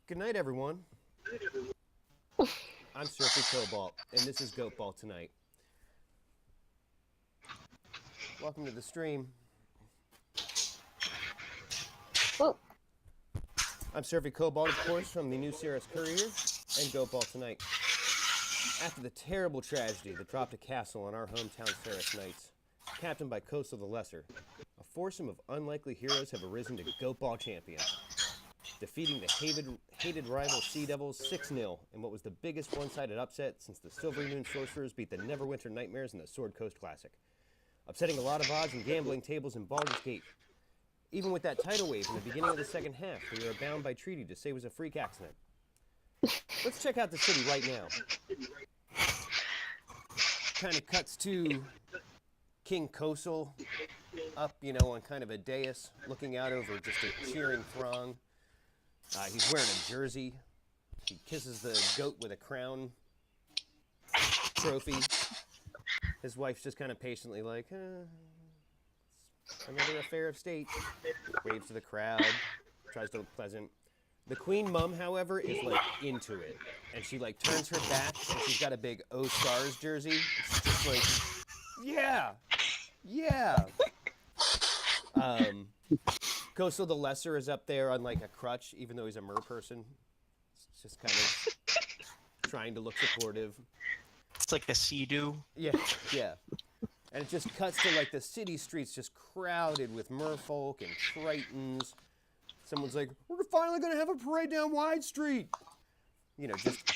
Good night, everyone. I'm Surfy Cobalt, and this is Goatball tonight. Welcome to the stream. Whoa. I'm Surfy Cobalt, of course, from the New Ceres Courier and Goatball tonight. After the terrible tragedy that dropped a castle on our hometown Ceres Knights, captained by Coastal the Lesser, a foursome of unlikely heroes have arisen to Goatball champions, defeating the hated rival Sea Devils 6-0 in what was the biggest one-sided upset since the Silvery Moon Sorcerers beat the Neverwinter Nightmares in the Sword Coast Classic, upsetting a lot of odds and gambling tables in Baldur's Gate. Even with that tidal wave in the beginning of the second half, we are bound by treaty to say was a freak accident. Let's check out the city right now. Kind of cuts to King Coastal up, on kind of a dais, looking out over just a cheering throng. He's wearing a jersey. He kisses the goat with a crown trophy. His wife's just kind of patiently like, another affair of state. Waves to the crowd, tries to look pleasant. The Queen Mum, however, is like into it. And she like turns her back and she's got a big O Stars jersey. It's just like, yeah. Coastal the Lesser is up there on like a crutch, even though he's a mer person. It's just kind of trying to look supportive. It's like a sea-doo. Yeah. And it just cuts to like the city streets just crowded with merfolk and tritons. Someone's like, we're finally going to have a parade down Wide Street. Just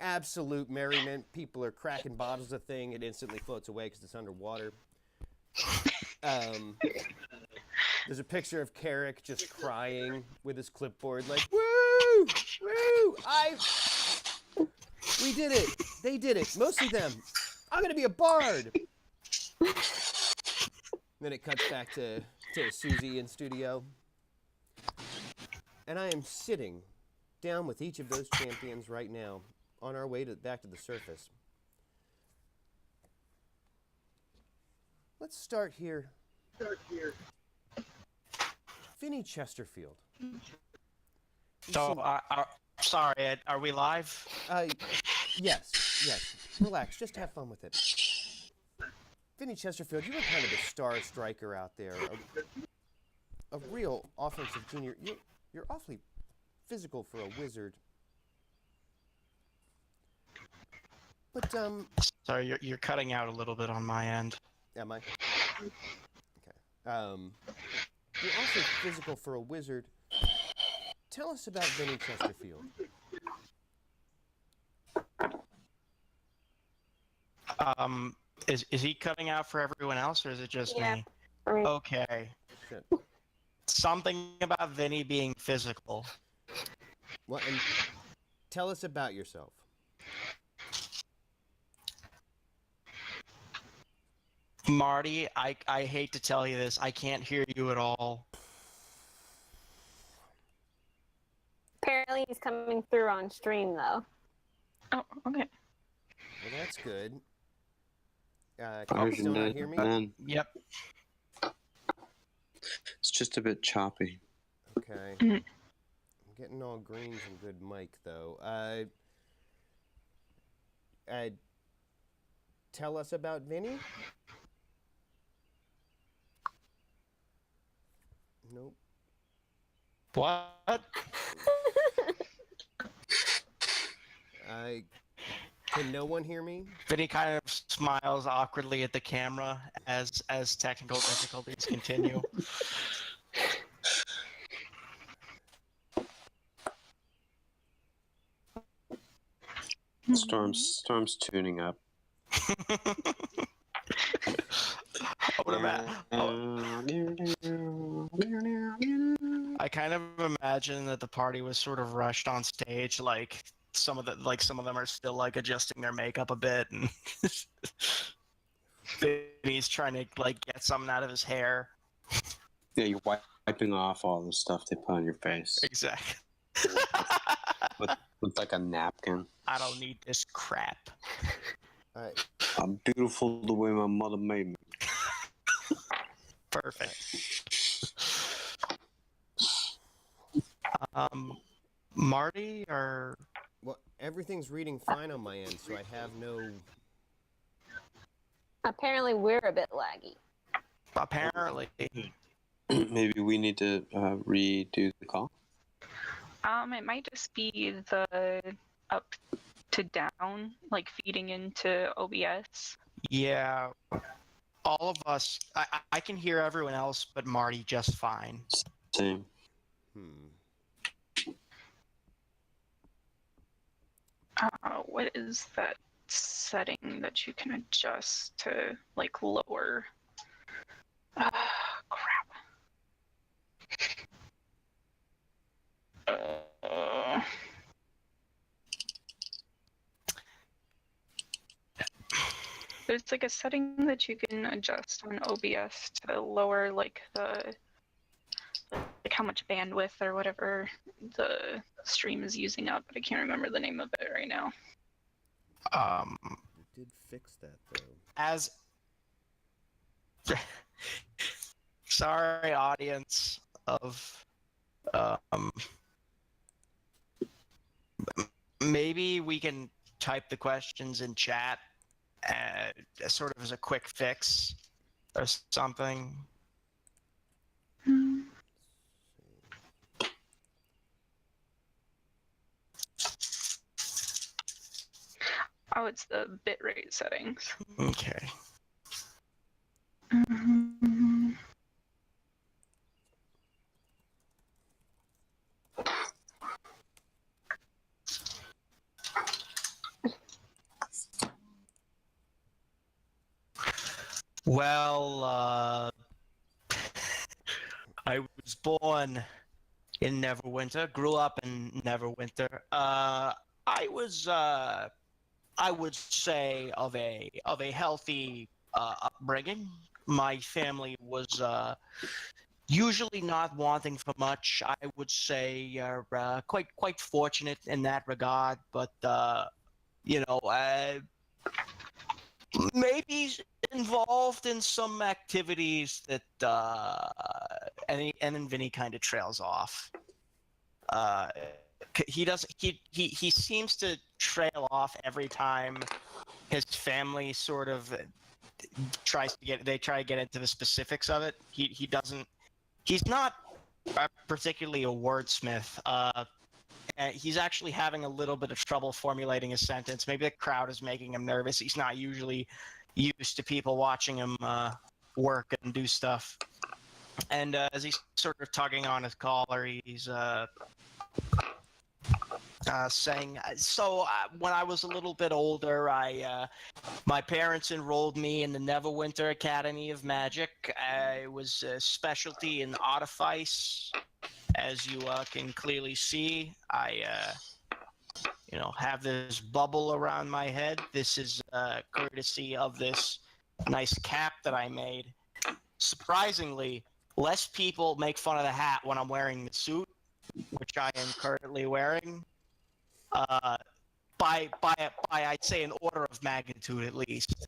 absolute merriment. People are cracking bottles of thing. It instantly floats away because it's underwater. There's a picture of Carrick just crying with his clipboard like, woo! We did it. They did it. Mostly them. I'm going to be a bard. Then it cuts back to Susie in studio. And I am sitting down with each of those champions right now on our way back to the surface. Let's start here. Vinnie Chesterfield. So, sorry, are we live? Yes. Relax, just have fun with it. Vinnie Chesterfield, you were kind of a star striker out there. A real offensive junior. You're awfully physical for a wizard. But, Sorry, you're cutting out a little bit on my end. Am I? Okay. You're awfully physical for a wizard. Tell us about Vinnie Chesterfield. Is he cutting out for everyone else, or is it just me? Right. Okay. Shit. Something about Vinnie being physical. Well, and tell us about yourself. Marty, I hate to tell you this, I can't hear you at all. Apparently he's coming through on stream, though. Oh, okay. Well, that's good. Can you still not hear me? Man, Yep. it's just a bit choppy. Okay. Mhm. I'm getting all greens and good mic, though. Tell us about Vinnie? Nope. What? Can no one hear me? Vinnie kind of smiles awkwardly at the camera as technical difficulties continue. Storm's tuning up. I kind of imagine that the party was sort of rushed on stage, like some of them are still like adjusting their makeup a bit, and Vinny's trying to like get something out of his hair. Yeah, you're wiping off all the stuff they put on your face Exactly. with like a napkin. I don't need this crap. All right. I'm beautiful the way my mother made me. Perfect. Marty or Well, everything's reading fine on my end, so I have no... Apparently, we're a bit laggy. apparently? Maybe we need to redo the call. It might just be the up to down, like feeding into OBS. Yeah. All of us. I can hear everyone else, but Marty just fine. Same. What is that setting that you can adjust to like lower? Crap. There's like a setting that you can adjust on OBS to lower like how much bandwidth or whatever the stream is using up, but I can't remember the name of it right now. We did fix that, though. As sorry, audience of maybe we can type the questions in chat, sort of as a quick fix or something. Oh, it's the bitrate settings. Okay. Well, I was born in Neverwinter, grew up in Neverwinter. I would say of a healthy upbringing. My family was usually not wanting for much. I would say quite fortunate in that regard, but maybe involved in some activities that and then Vinnie kind of trails off. He seems to trail off every time his family sort of try to get into the specifics of it. He's not particularly a wordsmith. He's actually having a little bit of trouble formulating a sentence. Maybe the crowd is making him nervous. He's not usually used to people watching him work and do stuff. And as he's sort of tugging on his collar, he's saying, when I was a little bit older, my parents enrolled me in the Neverwinter Academy of Magic. I was a specialty in Artifice. As you can clearly see, I have this bubble around my head. This is courtesy of this nice cap that I made. Surprisingly, less people make fun of the hat when I'm wearing the suit, which I am currently wearing. By I'd say an order of magnitude at least.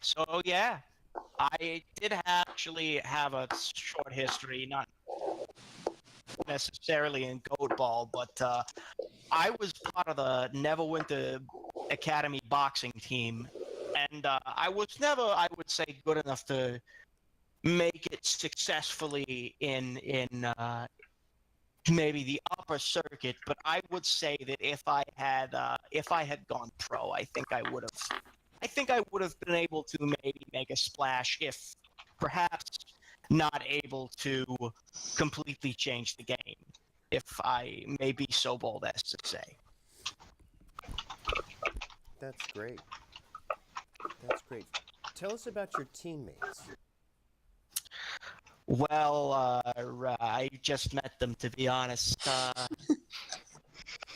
So yeah, I did actually have a short history, not necessarily in Goatball, but I was part of the Neverwinter Academy boxing team, and I was never, I would say, good enough to make it successfully in maybe the upper circuit, but I would say that if I had gone pro, I think I would have been able to maybe make a splash, if perhaps not able to completely change the game, if I may be so bold as to say. That's great. That's great. Tell us about your teammates. Well, I just met them, to be honest.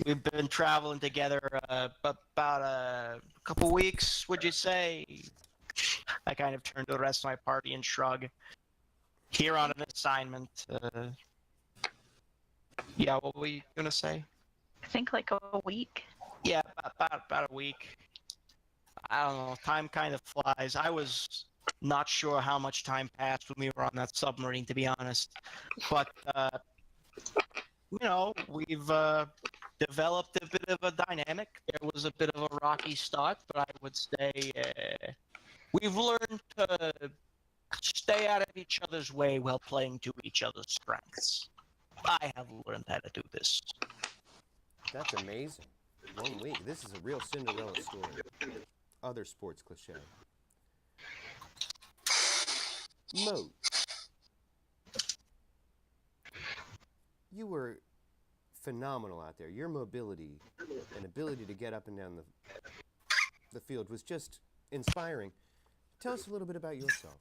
We've been traveling together about a couple weeks, would you say? I kind of turned to the rest of my party and shrug. Here on an assignment. Yeah, what were you going to say? I think like a week. Yeah, about a week. I don't know, time kind of flies. I was not sure how much time passed when we were on that submarine, to be honest. But we've developed a bit of a dynamic. There was a bit of a rocky start, but I would say we've learned to stay out of each other's way while playing to each other's strengths. I have learned how to do this. That's amazing. 1 week. This is a real Cinderella story. Other sports cliche. Mote. You were phenomenal out there. Your mobility and ability to get up and down the field was just inspiring. Tell us a little bit about yourself.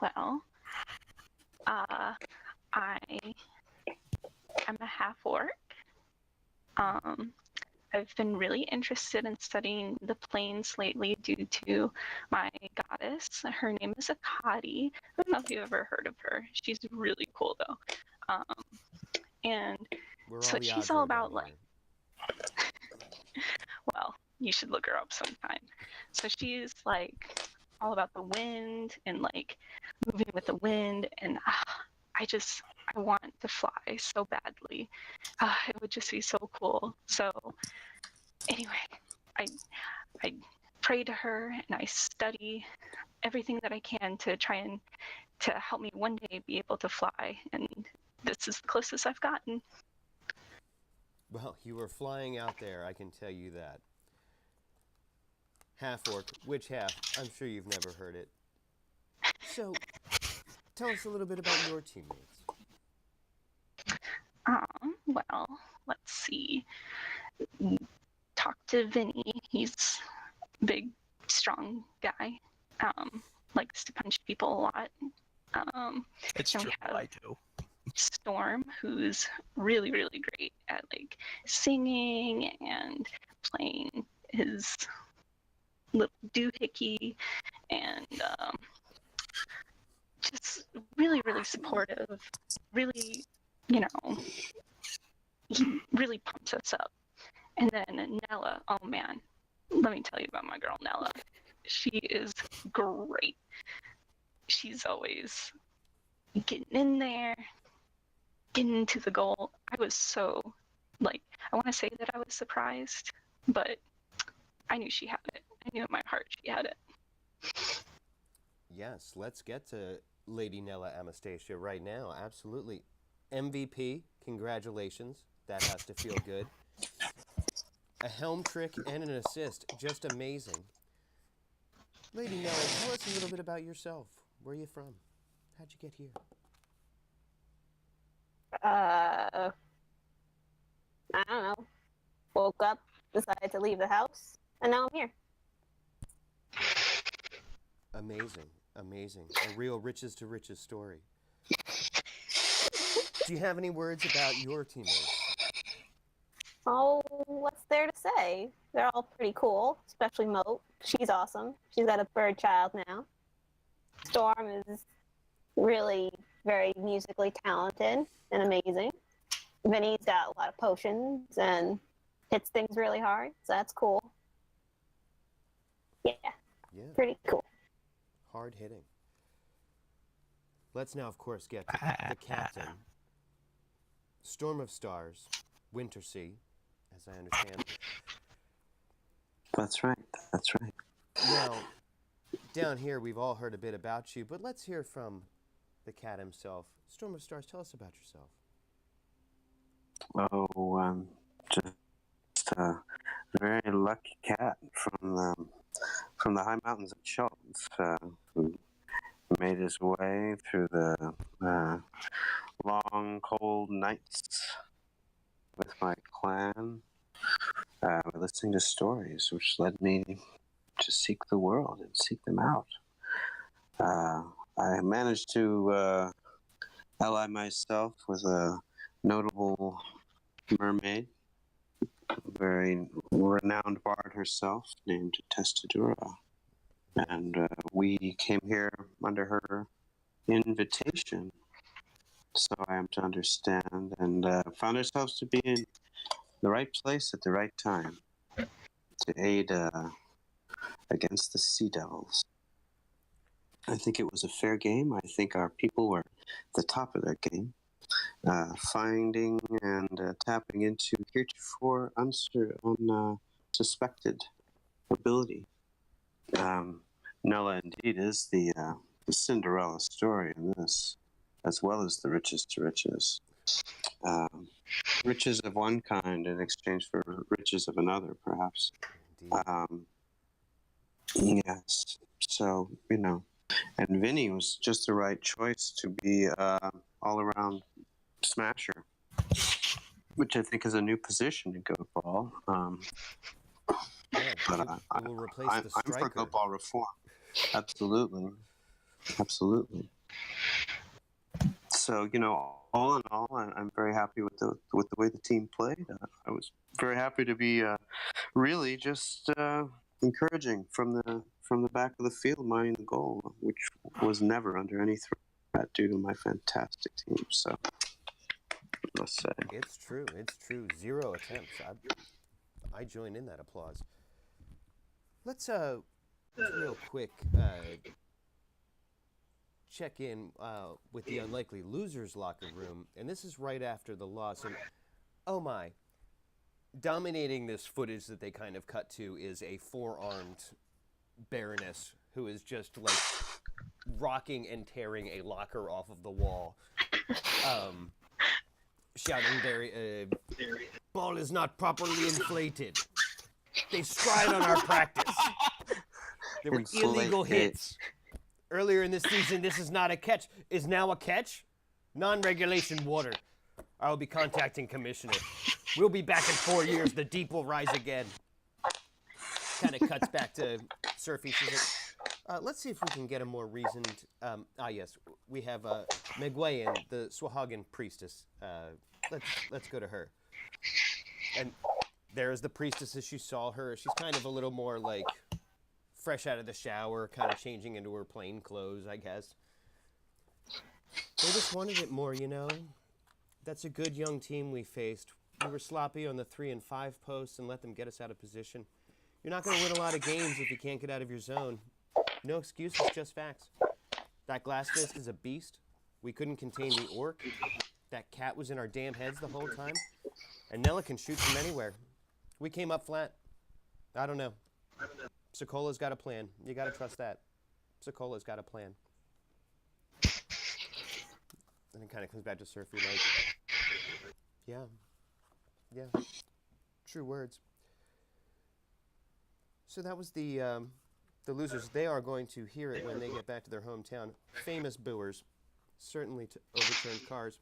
Well, I am a half-orc. I've been really interested in studying the planes lately due to my goddess. Her name is Akadi. I don't know if you've ever heard of her. She's really cool though. And We're so all the she's odds all are about down like, well, you should look her up sometime. So she's like all about the wind and like moving with the wind, and I want to fly so badly. It would just be so cool. So anyway, I pray to her and I study everything that I can to try and to help me one day be able to fly. And this is the closest I've gotten. Well, you were flying out there, I can tell you that. Half-Orc, which half? I'm sure you've never heard it. So, tell us a little bit about your teammates. Well, let's see. Talk to Vinnie. He's a big, strong guy. Likes to punch people a lot. It's then true, we have I do. Storm, who's really, really great at like singing and playing his little doohickey, and just really, really supportive. Really, you know, he really pumps us up. And then Nella, oh man, let me tell you about my girl Nella. She is great. She's always getting in there, getting into the goal. I was so, like, I want to say that I was surprised, but I knew she had it. I knew in my heart she had it. Yes, let's get to Lady Nella Anastasia right now. Absolutely. MVP, congratulations. That has to feel good. A helm trick and an assist, just amazing. Lady Nella, tell us a little bit about yourself. Where are you from? How'd you get here? I don't know. Woke up, decided to leave the house, and now I'm here. Amazing, amazing. A real riches to riches story. Do you have any words about your teammates? Oh, what's there to say? They're all pretty cool, especially Mote. She's awesome. She's got a bird child now. Storm is really very musically talented and amazing. Vinny's got a lot of potions and hits things really hard, so that's cool. Yeah, pretty cool. Hard hitting. Let's now, of course, get to the captain. Storm of Stars, Winter Sea, as I understand. That's right. That's right. Now, down here, we've all heard a bit about you, but let's hear from the cat himself. Storm of Stars, tell us about yourself. Oh, just a very lucky cat from the high mountains of Chult, who made his way through the long, cold nights with my clan, listening to stories, which led me to seek the world and seek them out. I managed to ally myself with a notable mermaid, a very renowned bard herself, named Testadura. And we came here under her invitation, so I am to understand, and found ourselves to be in the right place at the right time to aid against the Sea Devils. I think it was a fair game. I think our people were the top of their game, finding and tapping into heretofore unsuspected ability. Nella indeed is the Cinderella story in this, as well as the richest to riches. Riches of one kind in exchange for riches of another, perhaps. Yes. So, and Vinnie was just the right choice to be all-around smasher, which I think is a new position in Goatball. But it will replace I'm the for striker. Goatball reform. Absolutely. So, all in all, I'm very happy with the way the team played. I was very happy to be really just encouraging from the back of the field, minding the goal, which was never under any threat due to my fantastic team. So, I must say, It's true. 0 attempts. I join in that applause. Let's real quick check in with the unlikely losers locker room, and this is right after the loss. And oh my, dominating this footage that they kind of cut to is a 4-armed Baroness who is just like rocking and tearing a locker off of the wall, shouting very, "Ball is not properly inflated. They spied on our practice. There were illegal hits. Earlier in this season, this is not a catch. Is now a catch? Non-regulation water. I will be contacting Commissioner. We'll be back in 4 years. The deep will rise again." Kind of cuts back to Surfy. She's like, let's see if we can get a more reasoned... yes, we have Megwayan, the Swahagan priestess. Let's go to her. And there's the priestess as you saw her. She's kind of a little more like fresh out of the shower, kind of changing into her plain clothes, I guess. They just wanted it more, That's a good young team we faced. We were sloppy on the 3 and 5 posts and let them get us out of position. You're not going to win a lot of games if you can't get out of your zone. No excuses, just facts. That Glassfist is a beast. We couldn't contain the orc. That cat was in our damn heads the whole time. And Nella can shoot from anywhere. We came up flat. I don't know. Sokola's got a plan. You got to trust that. Sokola's got a plan. And it kind of comes back to Surfy like, yeah, true words. So that was the losers. They are going to hear it when they get back to their hometown. Famous booers, certainly to overturn cars.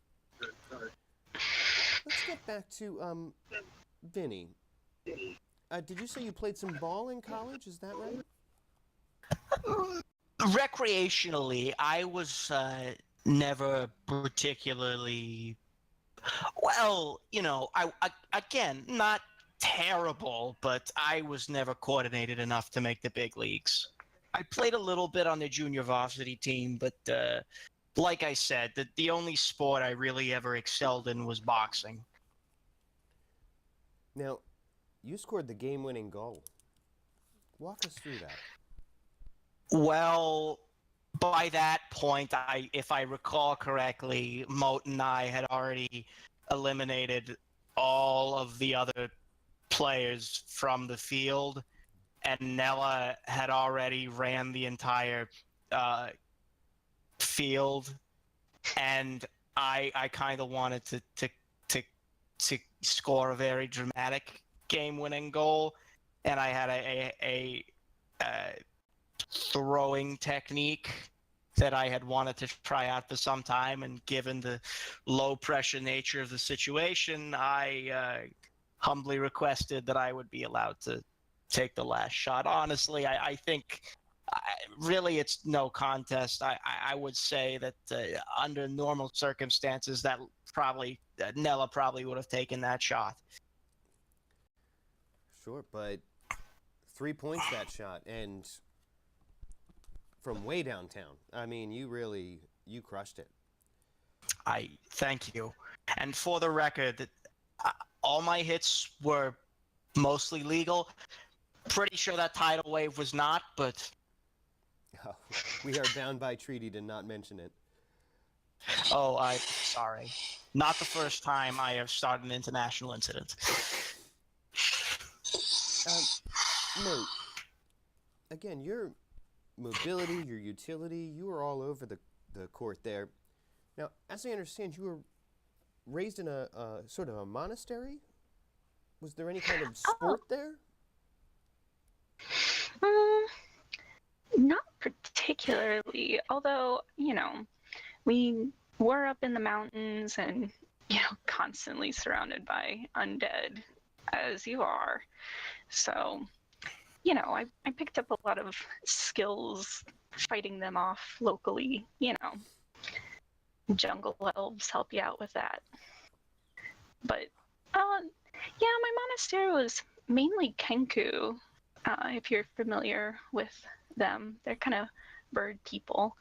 Let's get back to Vinnie. Did you say you played some ball in college? Is that right? Recreationally, I was never particularly well. I again not terrible, but I was never coordinated enough to make the big leagues. I played a little bit on the junior varsity team, but like I said, the only sport I really ever excelled in was boxing. Now, you scored the game-winning goal. Walk us through that. Well, by that point, if I recall correctly, Mote and I had already eliminated all of the other players from the field, and Nella had already ran the entire field, and I kind of wanted to score a very dramatic game-winning goal, and I had a throwing technique that I had wanted to try out for some time, and given the low-pressure nature of the situation, I humbly requested that I would be allowed to take the last shot. Honestly, I think really it's no contest. I would say that under normal circumstances, that Nella probably would have taken that shot. Sure, but 3 points that shot, and from way downtown. I mean, you crushed it. I thank you. And for the record, all my hits were mostly legal. Pretty sure that tidal wave was not, but... Oh, we are bound by treaty to not mention it. Oh, I'm sorry. Not the first time I have started an international incident. Mote, again, your mobility, your utility, you were all over the court there. Now, as I understand, you were raised in a sort of a monastery? Was there any kind of sport there? Not particularly, although, we were up in the mountains and, constantly surrounded by undead, as you are. So, I picked up a lot of skills fighting them off locally, Jungle elves help you out with that. But, my monastery was mainly Kenku, if you're familiar with them. They're kind of bird people.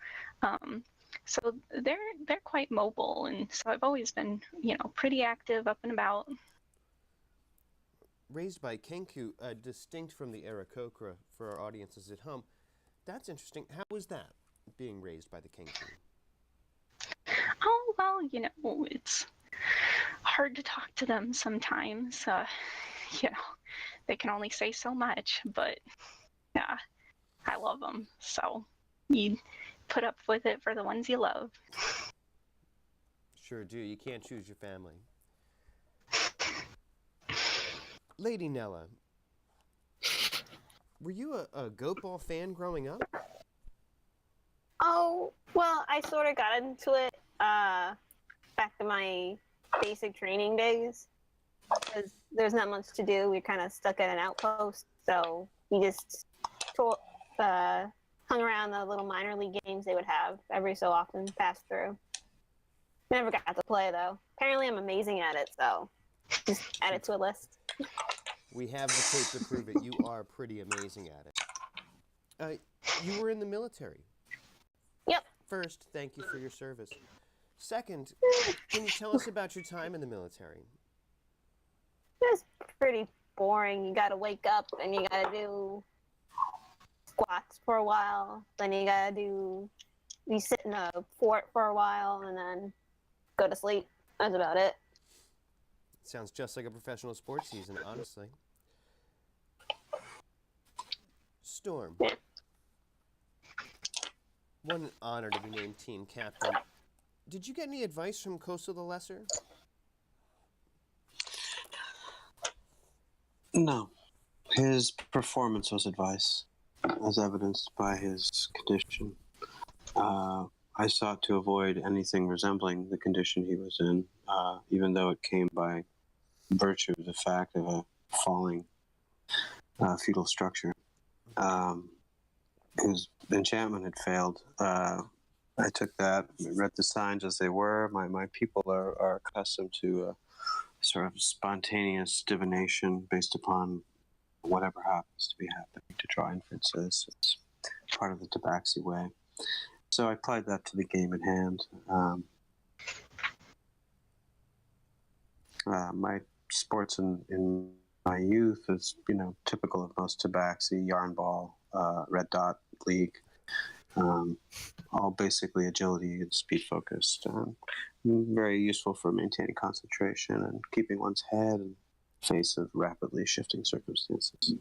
So they're quite mobile, and so I've always been, pretty active up and about. Raised by Kenku, distinct from the Aarakocra for our audiences at home. That's interesting. How was that, being raised by the Kenku? Oh, well, it's hard to talk to them sometimes. They can only say so much, but yeah, I love them. So you put up with it for the ones you love. Sure do. You can't choose your family. Lady Nella, were you a Goatball fan growing up? Oh, well, I sort of got into it back in my basic training days. Because there's not much to do. We're kind of stuck at an outpost. So we just hung around the little minor league games they would have every so often, passed through. Never got to play, though. Apparently I'm amazing at it, so just add it to a list. We have the tape to prove it. You are pretty amazing at it. You were in the military. Yep. First, thank you for your service. Second, can you tell us about your time in the military? It was pretty boring. You gotta wake up and you gotta do squats for a while. Then you sit in a fort for a while and then go to sleep. That's about it. Sounds just like a professional sports season, honestly. Storm. Yeah. What an honor to be named team captain. Did you get any advice from Koso the Lesser? No. His performance was advice, as evidenced by his condition. I sought to avoid anything resembling the condition he was in, even though it came by virtue of the fact of a falling feudal structure. His enchantment had failed. I took that, read the signs as they were. My people are accustomed to sort of spontaneous divination based upon whatever happens to be happening to draw inferences. It's part of the Tabaxi way. So I applied that to the game at hand. My sports in my youth is, typical of most Tabaxi, yarn ball, red dot league, all basically agility and speed focused. Very useful for maintaining concentration and keeping one's head in face of rapidly shifting circumstances.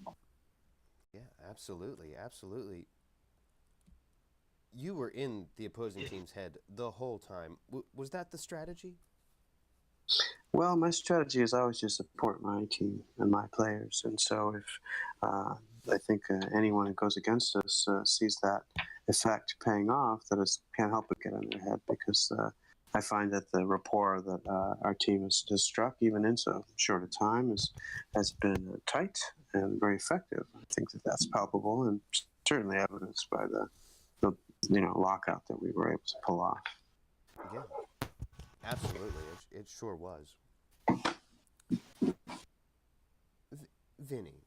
Yeah, absolutely, absolutely. You were in the opposing team's head the whole time. Was that the strategy? Well, my strategy is always to support my team and my players. And so if I think anyone who goes against us sees that effect paying off, that it can't help but get in their head, because I find that the rapport that our team has struck, even in so short a time, has been tight and very effective. I think that that's palpable and certainly evidenced by the lockout that we were able to pull off. Yeah, absolutely. It sure was. Vinnie,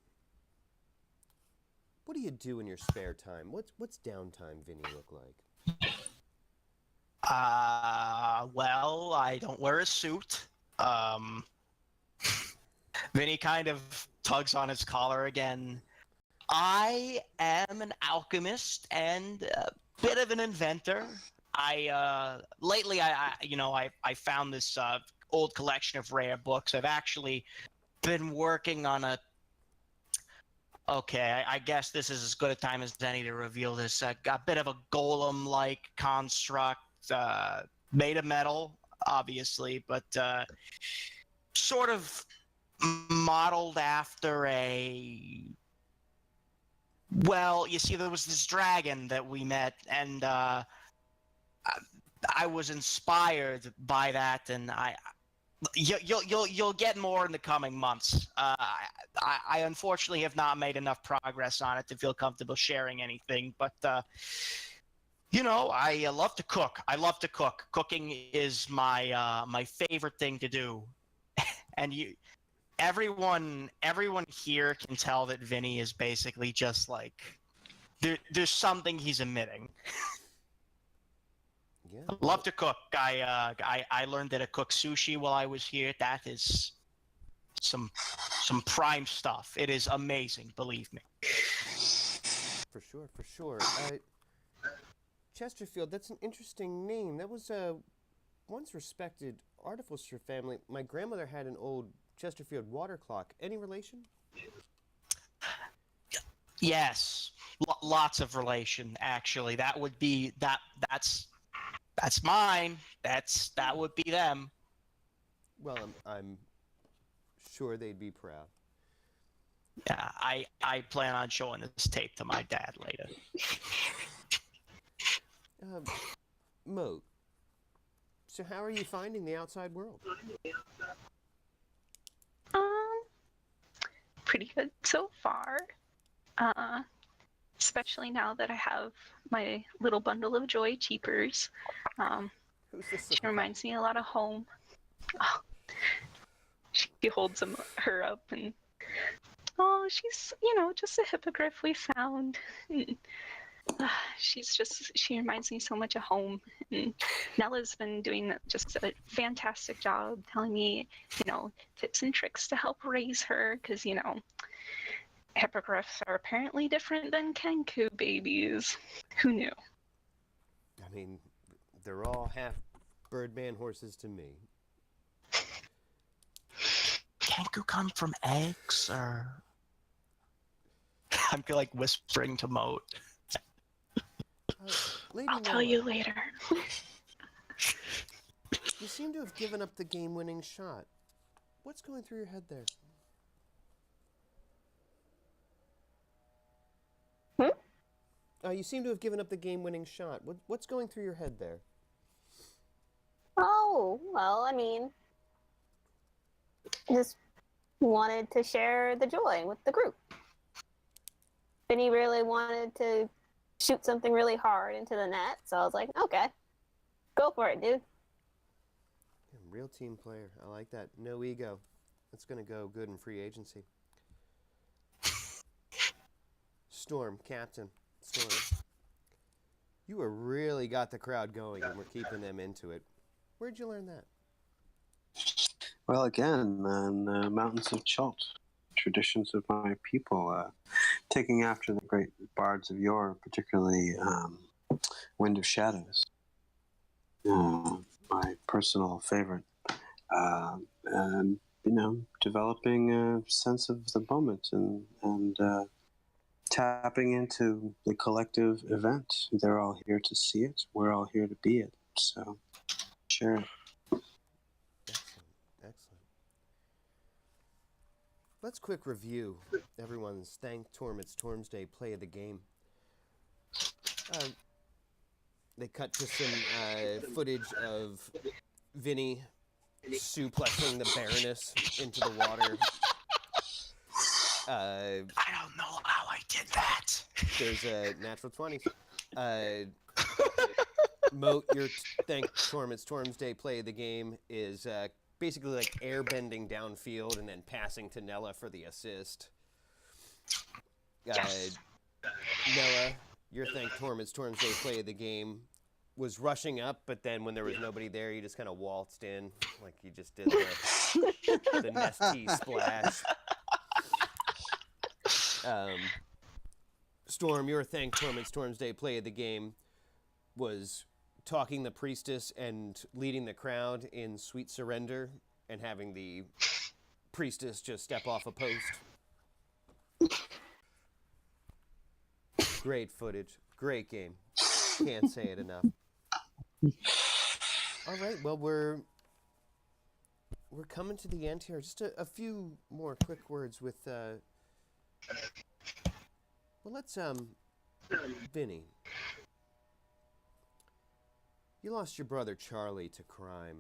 what do you do in your spare time? What's downtime, Vinnie, look like? Well, I don't wear a suit. Vinnie kind of tugs on his collar again. I am an alchemist and a bit of an inventor. lately I found this old collection of rare books. I've actually been working on a. Okay, I guess this is as good a time as any to reveal this. A bit of a golem-like construct, made of metal, obviously, but sort of modeled after a. Well, you see, there was this dragon that we met, and I was inspired by that, and you'll get more in the coming months. I unfortunately have not made enough progress on it to feel comfortable sharing anything, but I love to cook. I love to cook. Cooking is my favorite thing to do, and everyone here can tell that Vinnie is basically just like there's something he's emitting. Yeah. Love to cook. I learned that to cook sushi while I was here. That is some prime stuff. It is amazing, believe me. For sure, for sure. Chesterfield, that's an interesting name. That was a once respected artificer family. My grandmother had an old Chesterfield water clock. Any relation? Yes, lots of relation. Actually, that would be that's mine. That would be them. Well, I'm sure they'd be proud. Yeah, I plan on showing this tape to my dad later. Mote, so how are you finding the outside world? Pretty good so far. Especially now that I have my little bundle of joy cheapers. Who's this? She reminds me a lot of home. Oh, she holds her up and she's just a hippogriff we found. She reminds me so much of home. And Nella's been doing just a fantastic job telling me tips and tricks to help raise her, because hippogriffs are apparently different than Kenku babies. Who knew? I mean, they're all half birdman horses to me. Kenku come from eggs, or I'm like whispering to Mote. Lady I'll tell Nella, you later. You seem to have given up the game-winning shot. What's going through your head there? You seem to have given up the game-winning shot. What's going through your head there? Oh, well, I mean, just wanted to share the joy with the group. Vinnie really wanted to shoot something really hard into the net, so I was like, okay, go for it, dude. Real team player. I like that. No ego. That's going to go good in free agency. Storm, Captain. Storm. You have really got the crowd going, and we're keeping them into it. Where'd you learn that? Well, again, on the mountains of Chult, traditions of my people, taking after the great bards of yore, particularly Wind of Shadows, my personal favorite, and developing a sense of the moment and tapping into the collective event. They're all here to see it. We're all here to be it. So, share it. Excellent. Let's quick review everyone's Thank Torm It's Tormsday play of the game. They cut to some footage of Vinnie suplexing the Baroness into the water. I don't know how I did that. There's a natural 20. Mote, your Thank Torm It's Tormsday play of the game is basically like airbending downfield and then passing to Nella for the assist. Yes. Nella, your Thank Torm It's Tormsday play of the game was rushing up, but then when there was nobody there, you just kind of waltzed in, like you just did the Nestea splash. Storm, your Thank Torm It's Tormsday play of the game was talking the priestess and leading the crowd in sweet surrender and having the priestess just step off a post. Great footage. Great game. Can't say it enough. All right, well, we're coming to the end here. Just a few more quick words with, well, let's, Vinnie. You lost your brother Charlie to crime.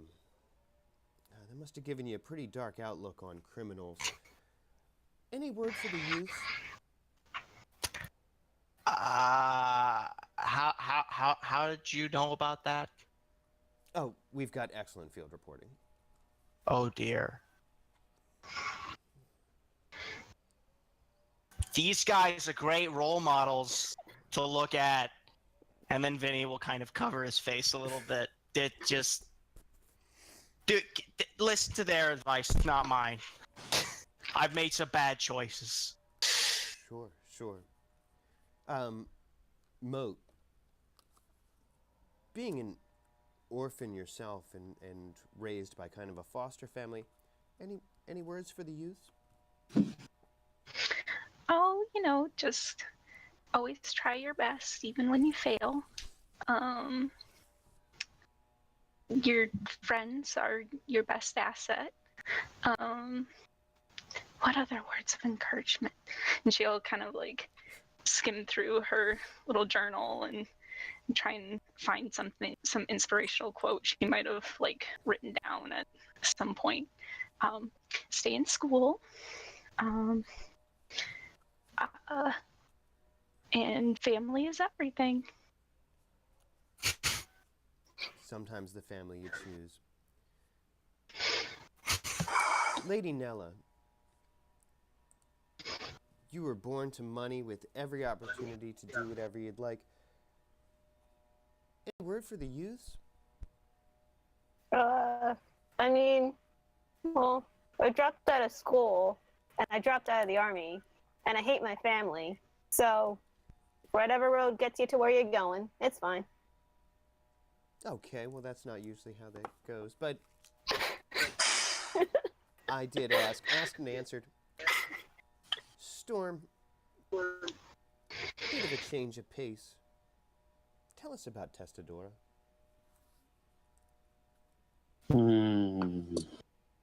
That must have given you a pretty dark outlook on criminals. Any word for the youth? How did you know about that? Oh, we've got excellent field reporting. Oh dear. These guys are great role models to look at. And then Vinny will kind of cover his face a little bit. Listen to their advice, not mine. I've made some bad choices. Sure. Mote, being an orphan yourself and raised by kind of a foster family, any words for the youth? Oh, just always try your best, even when you fail. Your friends are your best asset. What other words of encouragement? And she'll kind of like skim through her little journal and try and find some inspirational quote she might have like written down at some point. Stay in school. And family is everything. Sometimes the family you choose. Lady Nella, you were born to money with every opportunity to do whatever you'd like. Any word for the youths? I mean, well, I dropped out of school, and I dropped out of the army, and I hate my family. So, whatever road gets you to where you're going, it's fine. Okay, well, that's not usually how that goes, but I did ask and answered. Storm, bit of a change of pace. Tell us about Testadora.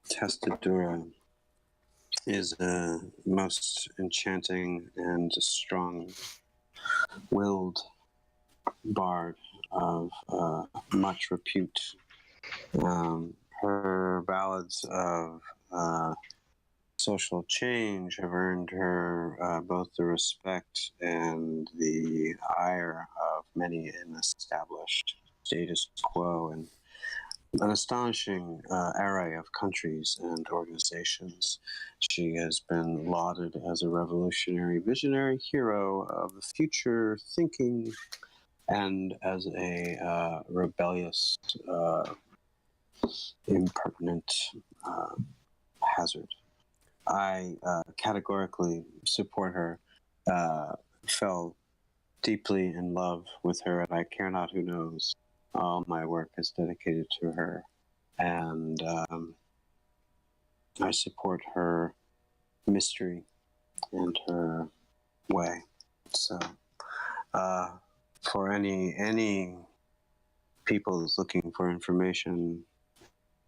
Testadora is a most enchanting and strong-willed bard of much repute. Her ballads of social change have earned her both the respect and the ire of many an established status quo and an astonishing array of countries and organizations. She has been lauded as a revolutionary visionary hero of the future thinking and as a rebellious, impertinent hazard. I categorically support her, fell deeply in love with her, and I care not who knows. All my work is dedicated to her, and I support her mystery and her way. So, for any people who's looking for information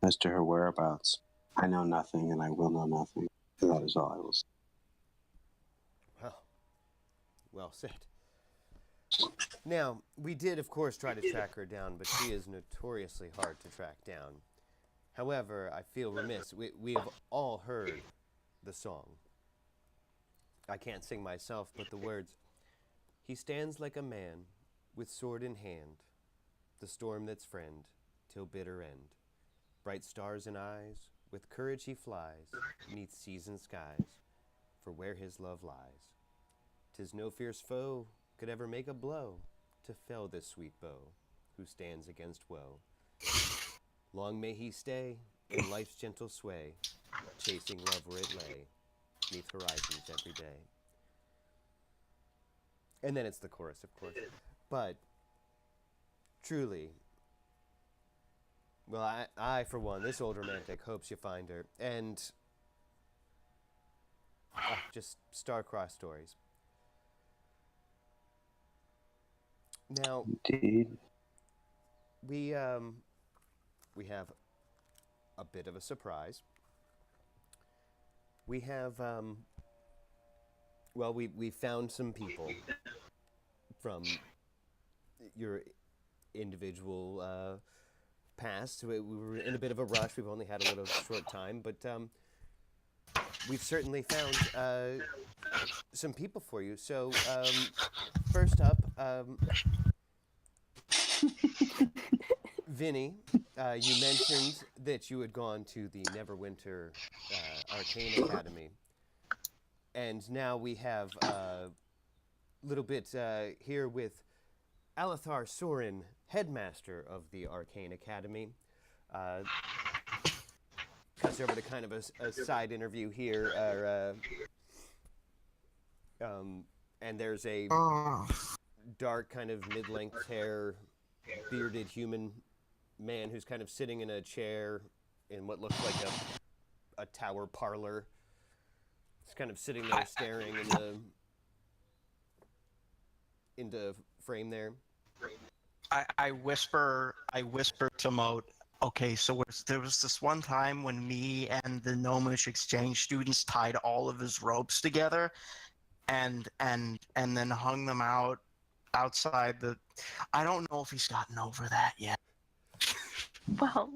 as to her whereabouts, I know nothing, and I will know nothing. And that is all I will say. Well said. Now, we did, of course, try to track her down, but she is notoriously hard to track down. However, I feel remiss. We have all heard the song. I can't sing myself, but the words, "He stands like a man, with sword in hand, the storm that's friend, till bitter end. Bright stars in eyes, with courage he flies, 'neath seas and skies, for where his love lies. 'Tis no fierce foe could ever make a blow to fell this sweet bow, who stands against woe. Long may he stay in life's gentle sway, chasing love where it lay, 'neath horizons every day." And then it's the chorus, of course. But truly, Well, I, for one, this old romantic hopes you find her. And just star-crossed stories. Now, Indeed. we have a bit of a surprise. We have, well, we found some people from your individual past. We were in a bit of a rush. We've only had a little short time, but we've certainly found some people for you. So, first up, Vinnie, you mentioned that you had gone to the Neverwinter Arcane Academy, and now we have a little bit here with Alethar Sorin, headmaster of the Arcane Academy. Cuts over to kind of a side interview here, and there's a dark kind of mid-length hair, bearded human man who's kind of sitting in a chair in what looks like a tower parlor. He's kind of sitting there staring into frame there. I whisper to Mote, okay, so there was this one time when me and the Gnomish exchange students tied all of his ropes together and then hung them outside the... I don't know if he's gotten over that yet. Well,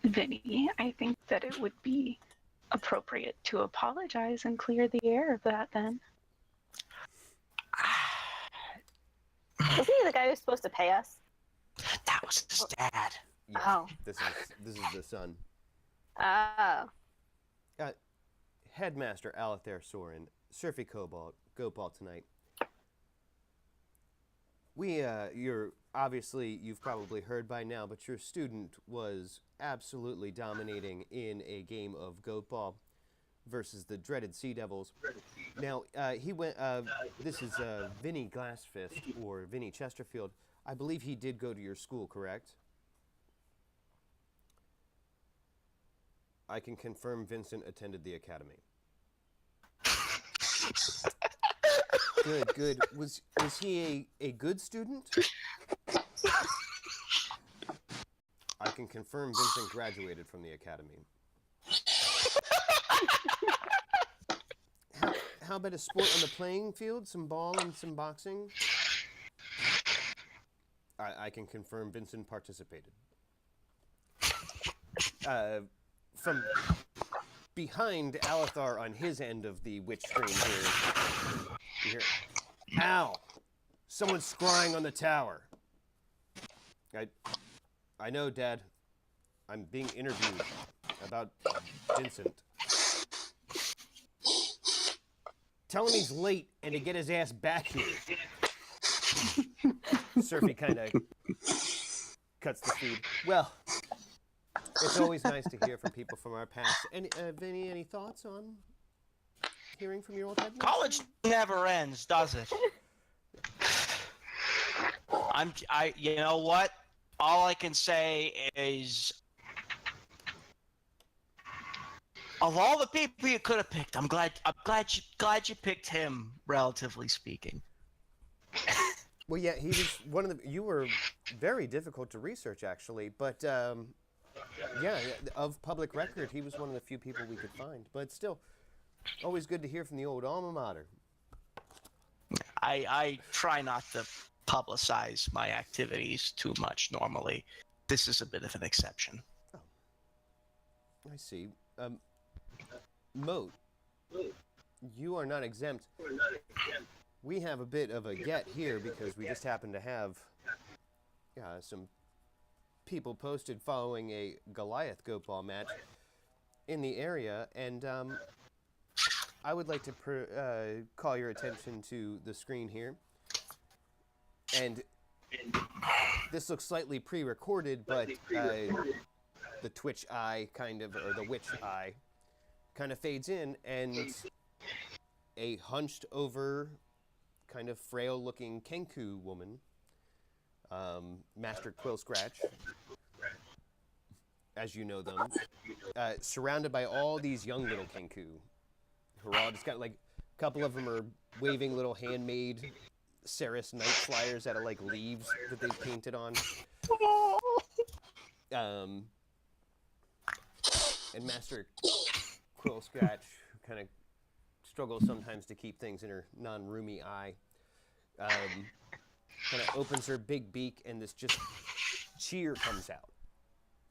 Vinny, I think that it would be appropriate to apologize and clear the air of that then. Was he the guy who's supposed to pay us? That was his dad. Yes, Oh. This is the son. Oh. Headmaster Alethar Sorin, Surfy Cobalt, Goatball tonight. You've probably heard by now, but your student was absolutely dominating in a game of Goatball versus the dreaded Sea Devils. Now, this is Vinnie Glassfist, or Vinnie Chesterfield. I believe he did go to your school, correct? I can confirm Vincent attended the academy. Good. Was he a good student? I can confirm Vincent graduated from the academy. How about a sport on the playing field? Some ball and some boxing? I can confirm Vincent participated. From behind Alethar on his end of the witch screen here, you hear, "Ow! Someone's scrying on the tower." I know, Dad. I'm being interviewed about Vincent. Tell him he's late and to get his ass back here. Surfy kind of cuts the feed. Well, it's always nice to hear from people from our past. Vinny, any thoughts on hearing from your old headmaster? College never ends, does it? You know what? All I can say is, of all the people you could have picked, I'm glad you picked him, relatively speaking. Well, yeah, he was one of the. You were very difficult to research, actually, but yeah, of public record, he was one of the few people we could find. But still, always good to hear from the old alma mater. I try not to publicize my activities too much normally. This is a bit of an exception. Oh, I see. Mote, you are not exempt. We have a bit of a get here because we just happen to have some people posted following a Goliath Goatball match in the area, and I would like to call your attention to the screen here. And this looks slightly pre-recorded, but the Twitch eye kind of, or the witch eye, kind of fades in, and a hunched over, kind of frail-looking Kenku woman, Master Quill Scratch, as you know them, surrounded by all these young little Kenku, who are all just got like a couple of them are waving little handmade Ceres night flyers out of like leaves that they've painted on. And Master Quill Scratch, who kind of struggles sometimes to keep things in her non-roomy eye, kind of opens her big beak, and this just cheer comes out,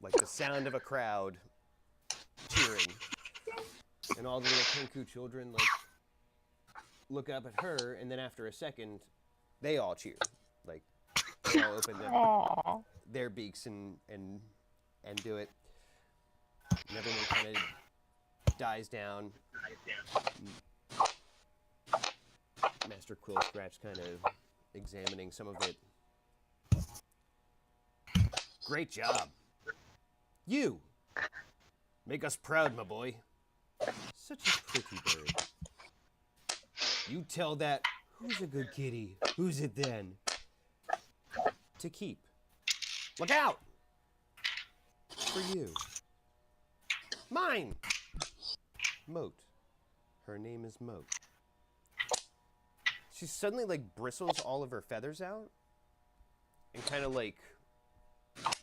like the sound of a crowd cheering, and all the little Kenku children like look up at her, and then after a second, they all cheer, like they all open their beaks and do it, and everyone kind of dies down. Master Quill Scratch kind of examining some of it. Great job. You! Make us proud, my boy. Such a pretty bird. You tell that, who's a good kitty? Who's it then? To keep. Look out! For you. Mine! Mote. Her name is Mote. She suddenly like bristles all of her feathers out and kind of like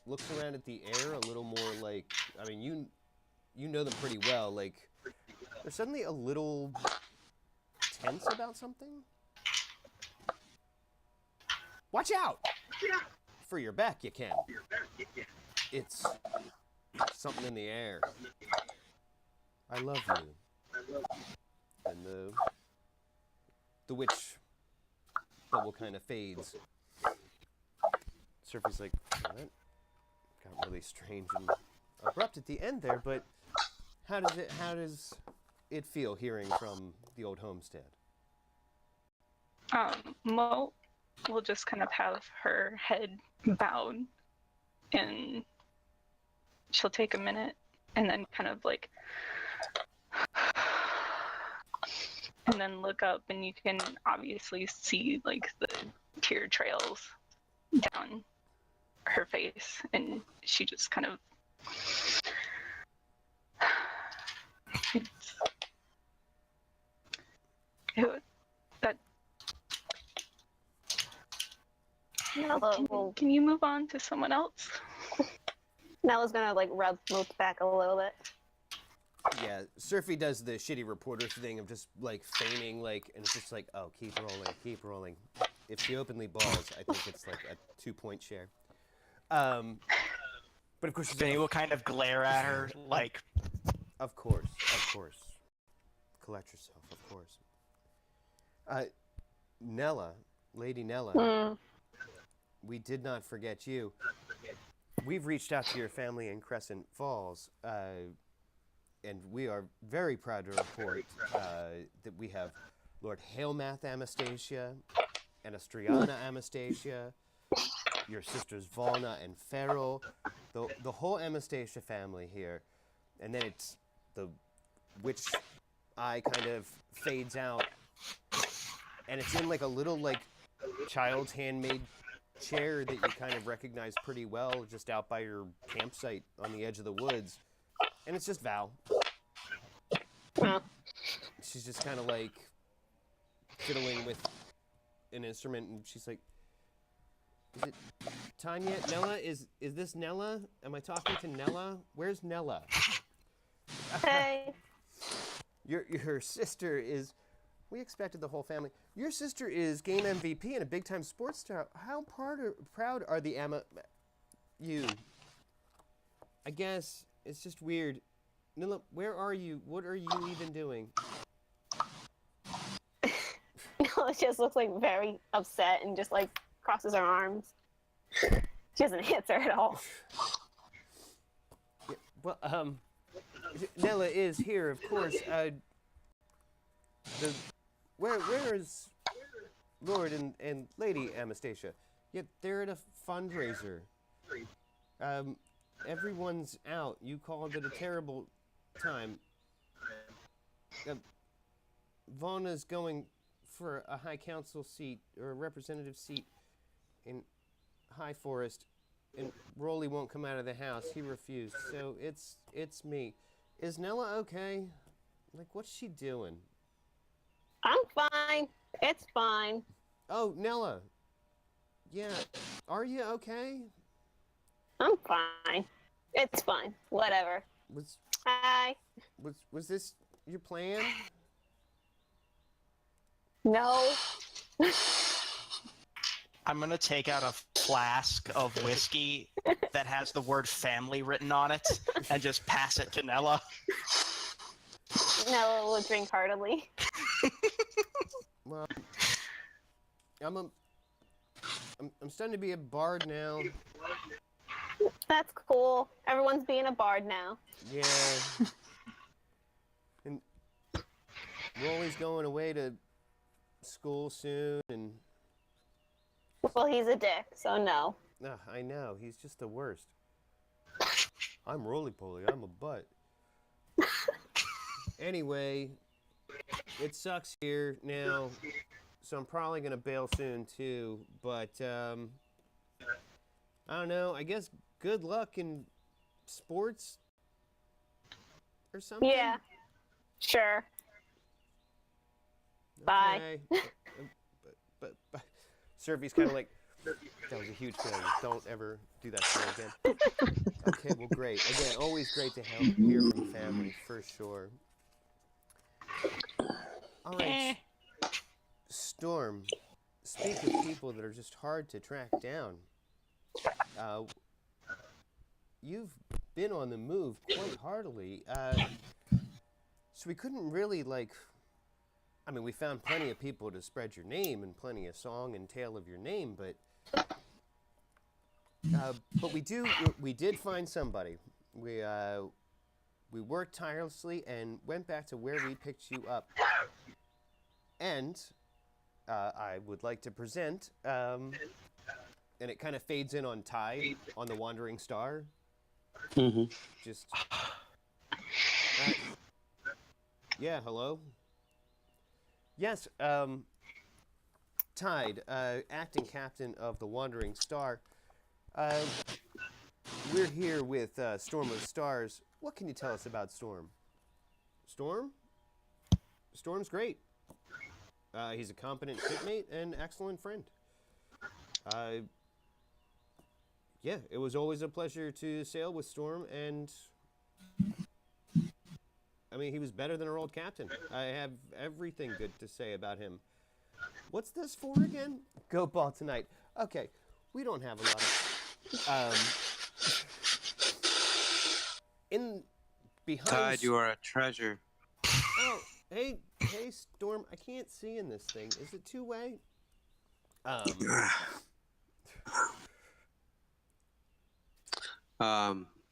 looks around at the air a little more like, I mean, you know them pretty well, like they're suddenly a little tense about something. Watch out! For your back you can. It's something in the air. I love you. And the witch bubble kind of fades. Surfy's like, well, that got really strange and abrupt at the end there, but how does it feel hearing from the old homestead? Mote will just kind of have her head bowed, and she'll take a minute and then kind of like and then look up, and you can obviously see like the tear trails down her face, and she just kind of can you move on to someone else? Nella's gonna like rub Mote's back a little bit. Yeah, Surfy does the shitty reporter thing of just like feigning, like, and it's just like, oh, keep rolling, keep rolling. If she openly balls, I think it's like a 2-point share. But of course, Vinnie will kind of glare at her like, of course, collect yourself, of course. Nella, Lady Nella, we did not forget you. We've reached out to your family in Crescent Falls. And we are very proud to report that we have Lord Hailmath Amastasia, Anastriana Amastasia, your sisters Valna and Ferrell, the whole Amastasia family here. And then it's the witch eye kind of fades out, and it's in like a little like child's handmade chair that you kind of recognize pretty well just out by your campsite on the edge of the woods. And it's just Val. She's just kind of like fiddling with an instrument, and she's like, "Is it time yet? Nella, is this Nella? Am I talking to Nella? Where's Nella?" Hey. Your sister is. We expected the whole family. Your sister is game MVP and a big time sports star. How proud are the you? I guess it's just weird. Nella, where are you? What are you even doing? Nella just looks like very upset and just like crosses her arms. She doesn't answer at all. Yeah, well, Nella is here, of course. Where is Lord and Lady Amastasia? Yeah, they're at a fundraiser. Everyone's out. You called it a terrible time. Valna's going for a high council seat or a representative seat in High Forest. and Rolly won't come out of the house. He refused, so it's me. Is Nella okay? Like, what's she doing? I'm fine. It's fine. Oh, Nella. Yeah, are you okay? I'm fine. It's fine. Whatever. Was Hi. was this your plan? No. I'm gonna take out a flask of whiskey that has the word family written on it and just pass it to Nella. Nella will drink heartily. Well, I'm starting to be a bard now. That's cool. Everyone's being a bard now. Yeah. And Rolly's going away to school soon, and Well, he's a dick, so no. I know, he's just the worst. I'm roly-poly, I'm a butt. Anyway, it sucks here now, so I'm probably gonna bail soon too, but I don't know, I guess good luck in sports or something? Yeah. Sure. Bye. Okay. but Surfy's kind of like, that was a huge failure. Don't ever do that to me again. Okay, well, great. Again, always great to hear from family, for sure. All right, Storm, speak of people that are just hard to track down. You've been on the move quite heartily. So we couldn't really, like... I mean, we found plenty of people to spread your name and plenty of song and tale of your name, but we did find somebody. We worked tirelessly and went back to where we picked you up. And I would like to present, and it kind of fades in on Tide on the Wandering Star. Mm-hmm. Just, yeah, hello? Yes, Tide, acting captain of the Wandering Star. We're here with Storm of Stars. What can you tell us about Storm? Storm? Storm's great. He's a competent shipmate and excellent friend. Yeah, it was always a pleasure to sail with Storm, and I mean, he was better than our old captain. I have everything good to say about him. What's this for again? Goatball tonight. Okay, we don't have a lot of... behind... Tide, you are a treasure. Oh, hey, Storm, I can't see in this thing. Is it two-way?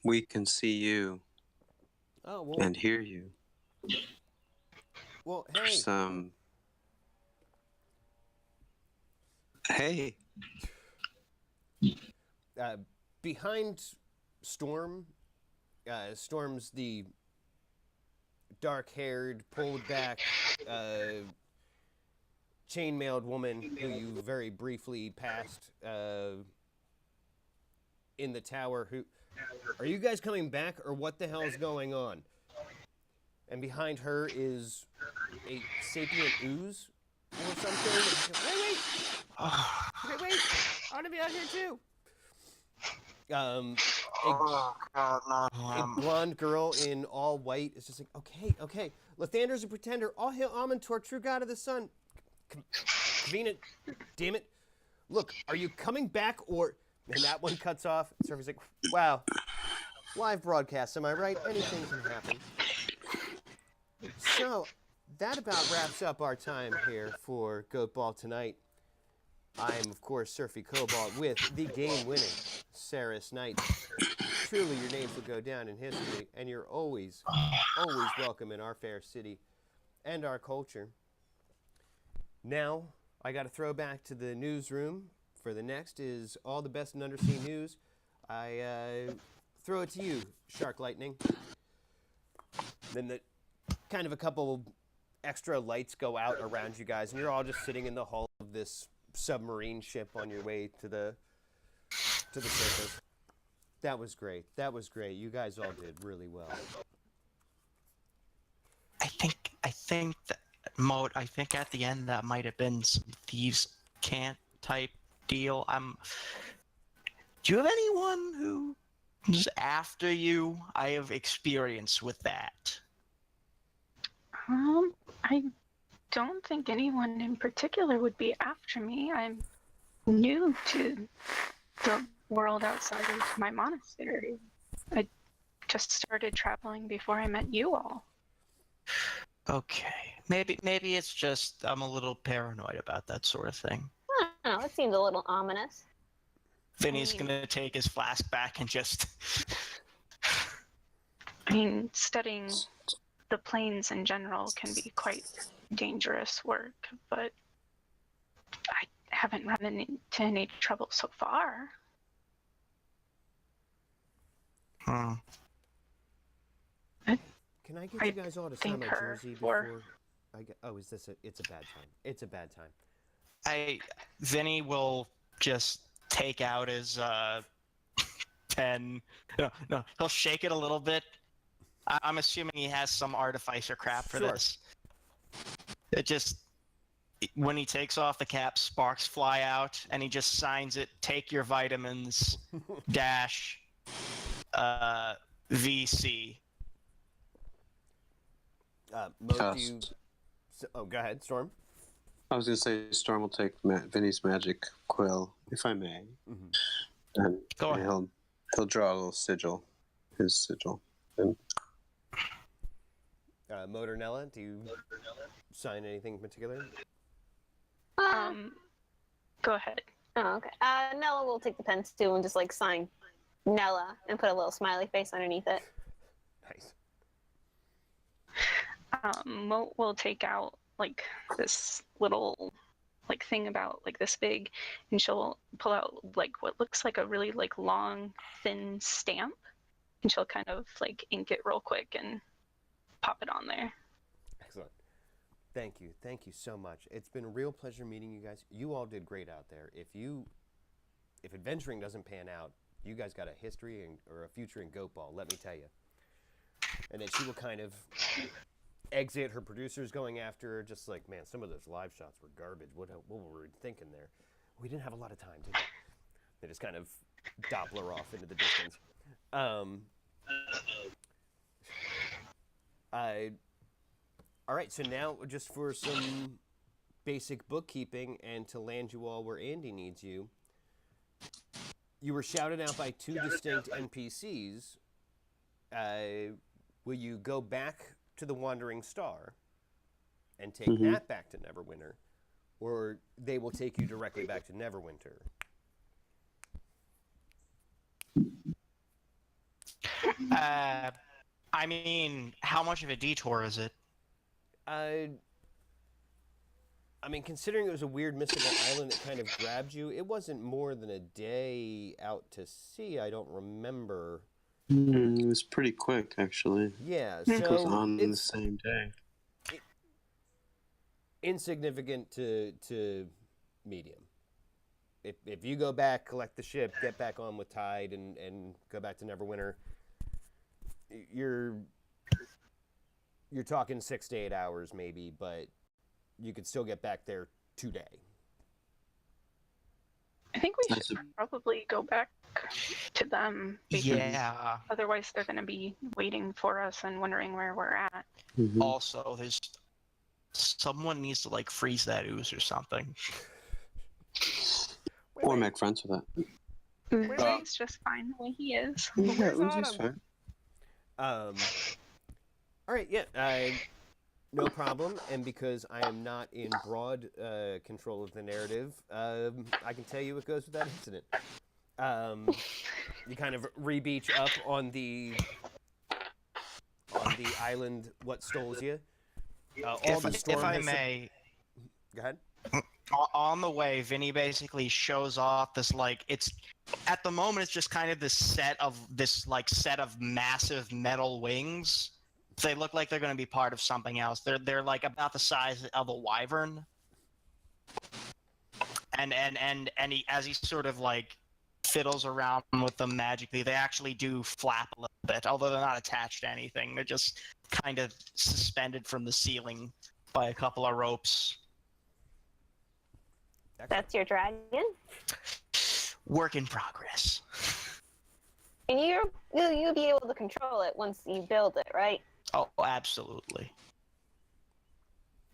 We can see you. Oh, well... And hear you. Well, hey... Hey. Behind Storm, Storm's the dark-haired, pulled-back, chainmailed woman who you very briefly passed in the tower. Who are you guys coming back, or what the hell is going on? And behind her is a sapient ooze or something. Wait! Wait! I want to be out here too. A blonde girl in all white is just like, okay. Lathander's a pretender. All hail Amontor, true god of the sun. Kavina, damn it. Look, are you coming back or... And that one cuts off. Surfy's like, wow. Live broadcast, am I right? Anything can happen. So, that about wraps up our time here for Goatball tonight. I am, of course, Surfy Cobalt with the game-winning Saris Knights. Truly, your names will go down in history, and you're always welcome in our fair city and our culture. Now, I got to throw back to the newsroom. For the next is all the best in undersea news. I throw it to you, Shark Lightning. Then kind of a couple extra lights go out around you guys, and you're all just sitting in the hull of this submarine ship on your way to the surface. That was great. That was great. You guys all did really well. I think that Mote. I think at the end that might have been some thieves can't type deal. Do you have anyone who's after you? I have experience with that. I don't think anyone in particular would be after me. I'm new to the world outside of my monastery. I just started traveling before I met you all. Okay. Maybe it's just I'm a little paranoid about that sort of thing. I don't know. It seems a little ominous. Vinny's gonna take his flask back and just. I mean, studying the planes in general can be quite dangerous work, but I haven't run into any trouble so far. Hmm. Can I get you guys all to sign my jersey before I get? Oh, is this it's a bad time. It's a bad time. Vinny will just take out his pen. No, he'll shake it a little bit. I'm assuming he has some artificer crap for Sure. this. It just, when he takes off the cap, sparks fly out, and he just signs it, take your vitamins, dash, VC. Mote, do you... Oh, go ahead, Storm. I was going to say Storm will take Vinny's magic quill, if I may. Mm-hmm. And Go ahead. he'll draw a little sigil, his sigil. And Mote or Nella, do you sign anything in particular? Go ahead. Oh, okay. Nella will take the pen too and just like sign Nella and put a little smiley face underneath it. Nice. Mote will take out like this little like thing about like this big, and she'll pull out like what looks like a really like long thin stamp, and she'll kind of like ink it real quick and pop it on there. Excellent. Thank you so much. It's been a real pleasure meeting you guys. You all did great out there. If adventuring doesn't pan out, you guys got a history or a future in Goatball, let me tell you. And then she will kind of exit. Her producers going after her, just like, man, some of those live shots were garbage. What were we thinking there? We didn't have a lot of time, did we? They just kind of Doppler off into the distance. All right, so now just for some basic bookkeeping and to land you all where Andy needs you, you were shouted out by two distinct NPCs. Will you go back to the Wandering Star and take that back to Neverwinter, or they will take you directly back to Neverwinter? I mean, how much of a detour is it? I mean, considering it was a weird mystical island that kind of grabbed you, it wasn't more than a day out to sea. I don't remember. it was pretty quick, actually. Yeah, It was so on the it's same day. insignificant to medium. If you go back, collect the ship, get back on with Tide, and go back to Neverwinter, you're talking 6 to 8 hours maybe, but you could still get back there today. I think we should probably go back to them. Because Yeah. otherwise, they're going to be waiting for us and wondering where we're at. Also, there's someone needs to like freeze that ooze or something. Or make friends with it. Vinny's just fine the way he is. Yeah, Where's Uzi's Autumn? fine. All right, yeah, no problem. And because I am not in broad control of the narrative, I can tell you what goes with that incident. You kind of re-beach up on the island. What stoles you? If I may, go ahead. on the way, Vinny basically shows off this like it's at the moment it's just kind of this set of massive metal wings. They look like they're going to be part of something else. They're like about the size of a wyvern. And he, as he sort of like fiddles around with them magically. They actually do flap a little bit, although they're not attached to anything. They're just kind of suspended from the ceiling by a couple of ropes. That's your dragon? Work in progress. And you'll be able to control it once you build it, right? Oh, absolutely.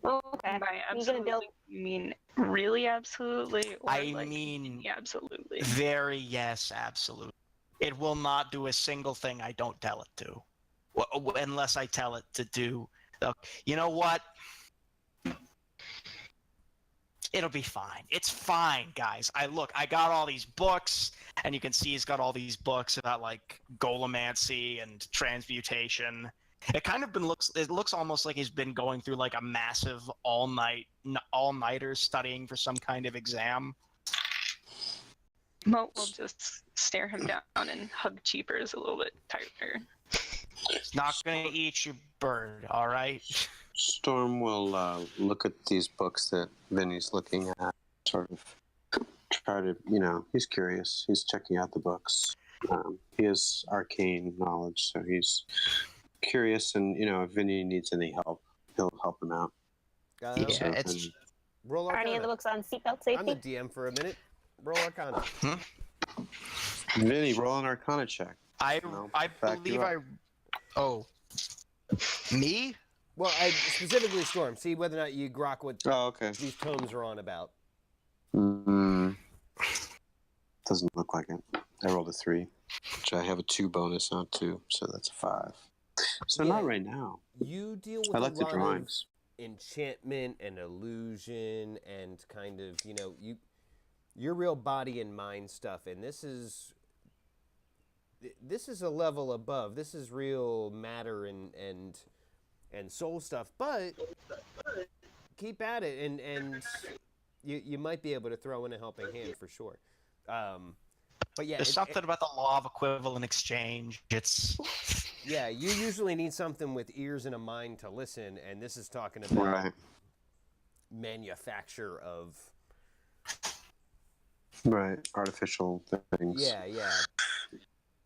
Oh, okay. And by You're gonna absolutely, build. you mean really absolutely? Or I like, mean, yeah, absolutely. very yes, absolutely. It will not do a single thing I don't tell it to, unless I tell it to do. You know what? It'll be fine. It's fine, guys. I got all these books, and you can see he's got all these books about like golemancy and transmutation. It kind of looks almost like he's been going through like a massive all-nighter studying for some kind of exam. Mote will just stare him down and hug Cheapers a little bit tighter. It's not gonna eat your bird, all right? Storm will look at these books that Vinny's looking at, sort of try to, he's curious. He's checking out the books. He has arcane knowledge, so he's curious, and, if Vinny needs any help, he'll help him out. Yeah, it's... Roll Are any of Arcana. the books on seatbelt safety? I'm the DM for a minute. Roll Arcana. Vinny, roll an Arcana check. I back you believe up. Oh. Me? Well, I specifically Storm. See whether or not you grok what Oh, okay. these tomes are on about. Doesn't look like it. I rolled a 3, which I have a 2 bonus on too, so that's a 5. So Yeah. not right now. You deal with I like a the lot drawings. of enchantment and illusion and kind of, your real body and mind stuff, and this is a level above. This is real matter and soul stuff, but keep at it, and you might be able to throw in a helping hand for sure. But yeah, There's something about the law of equivalent exchange. It's... Yeah, you usually need something with ears and a mind to listen, and this is talking about Right. manufacture of... Right. Artificial things. Yeah.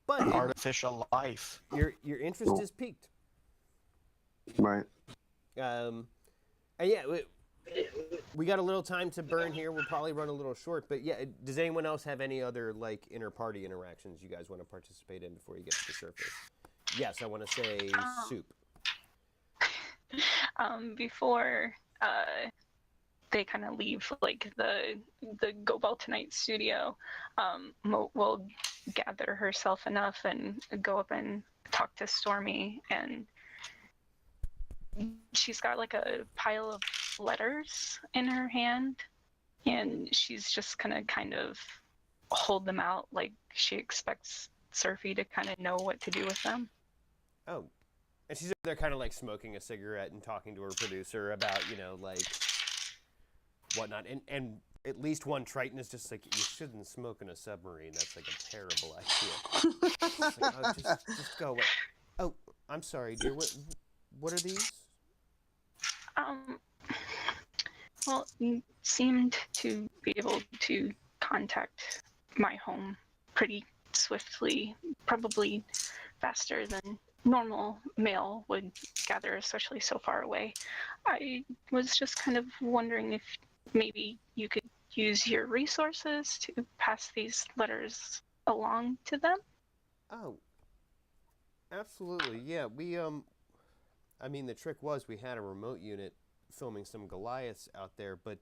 But artificial life. your interest is piqued. Right. And yeah, we got a little time to burn here. We'll probably run a little short, but yeah, does anyone else have any other like inter-party interactions you guys want to participate in before you get to the surface? Yes, I want to say soup. Before they kind of leave like the Goatball Tonight studio, Mote will gather herself enough and go up and talk to Stormy, and she's got like a pile of letters in her hand, and she's just gonna kind of hold them out like she expects Surfy to kind of know what to do with them. Oh, and she's there kind of like smoking a cigarette and talking to her producer about, like whatnot. And at least one Triton is just like, you shouldn't smoke in a submarine. That's like a terrible idea. It's like, oh, just go away. Oh, I'm sorry, dear. What are these? Well, you seemed to be able to contact my home pretty swiftly, probably faster than normal mail would gather, especially so far away. I was just kind of wondering if maybe you could use your resources to pass these letters along to them. Oh, absolutely. Yeah, we I mean, the trick was we had a remote unit filming some Goliaths out there, but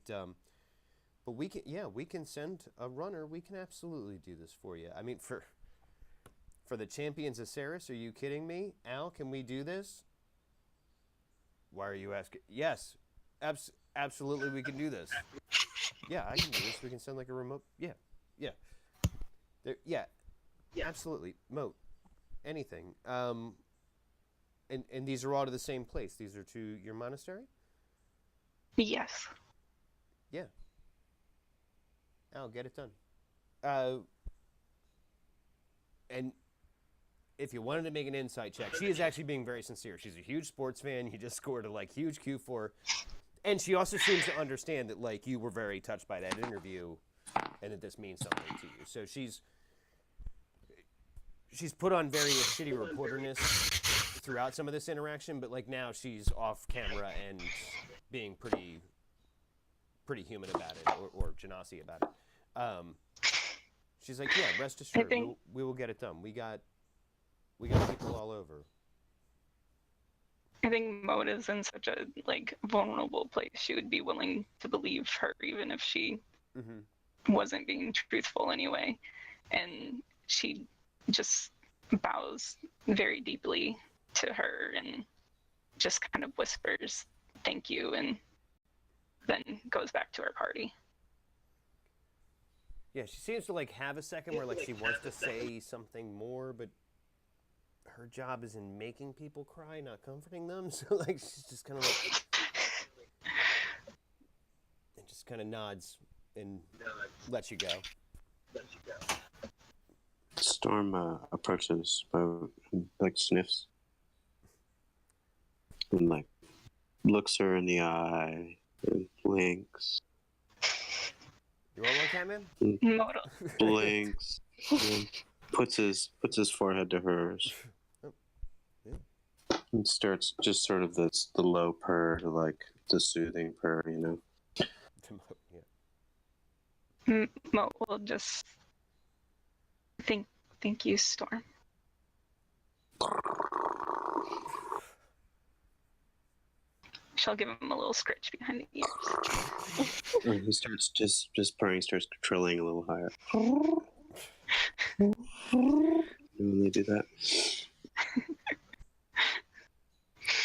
we can send a runner. We can absolutely do this for you. I mean, for the champions of Ceres, are you kidding me? Al, can we do this? Why are you asking? Yes, absolutely, we can do this. Yeah, I can do this. We can send like a remote. Yeah. Absolutely, Mote, anything. And these are all to the same place. These are to your monastery? Yes. Yeah. I'll get it done. And if you wanted to make an insight check, she is actually being very sincere. She's a huge sports fan. You just scored a huge Q4. And she also seems to understand that you were very touched by that interview and that this means something to you. So she's she's put on very shitty reporterness throughout some of this interaction, but like now she's off camera and being pretty human about it, or Genasi about it. She's like, yeah, rest assured, we will get it done. We got people all over. I think Mote is in such a like vulnerable place. She would be willing to believe her even if she wasn't being truthful anyway. And she just bows very deeply to her and just kind of whispers thank you and then goes back to her party. Yeah, she seems to like have a second where like she wants to say something more, but her job is in making people cry, not comforting them. So like she's just kind of like and just kind of nods and lets you go. Storm approaches Mote and like sniffs and like looks her in the eye and blinks. You roll one, Catman? Mote. Blinks and puts his forehead to hers. And starts just sort of the low purr, like the soothing purr, you know. Yeah. Mote will just thank you, Storm. She'll give him a little scratch behind the ears. And he starts just purring, starts trilling a little higher. When they do that,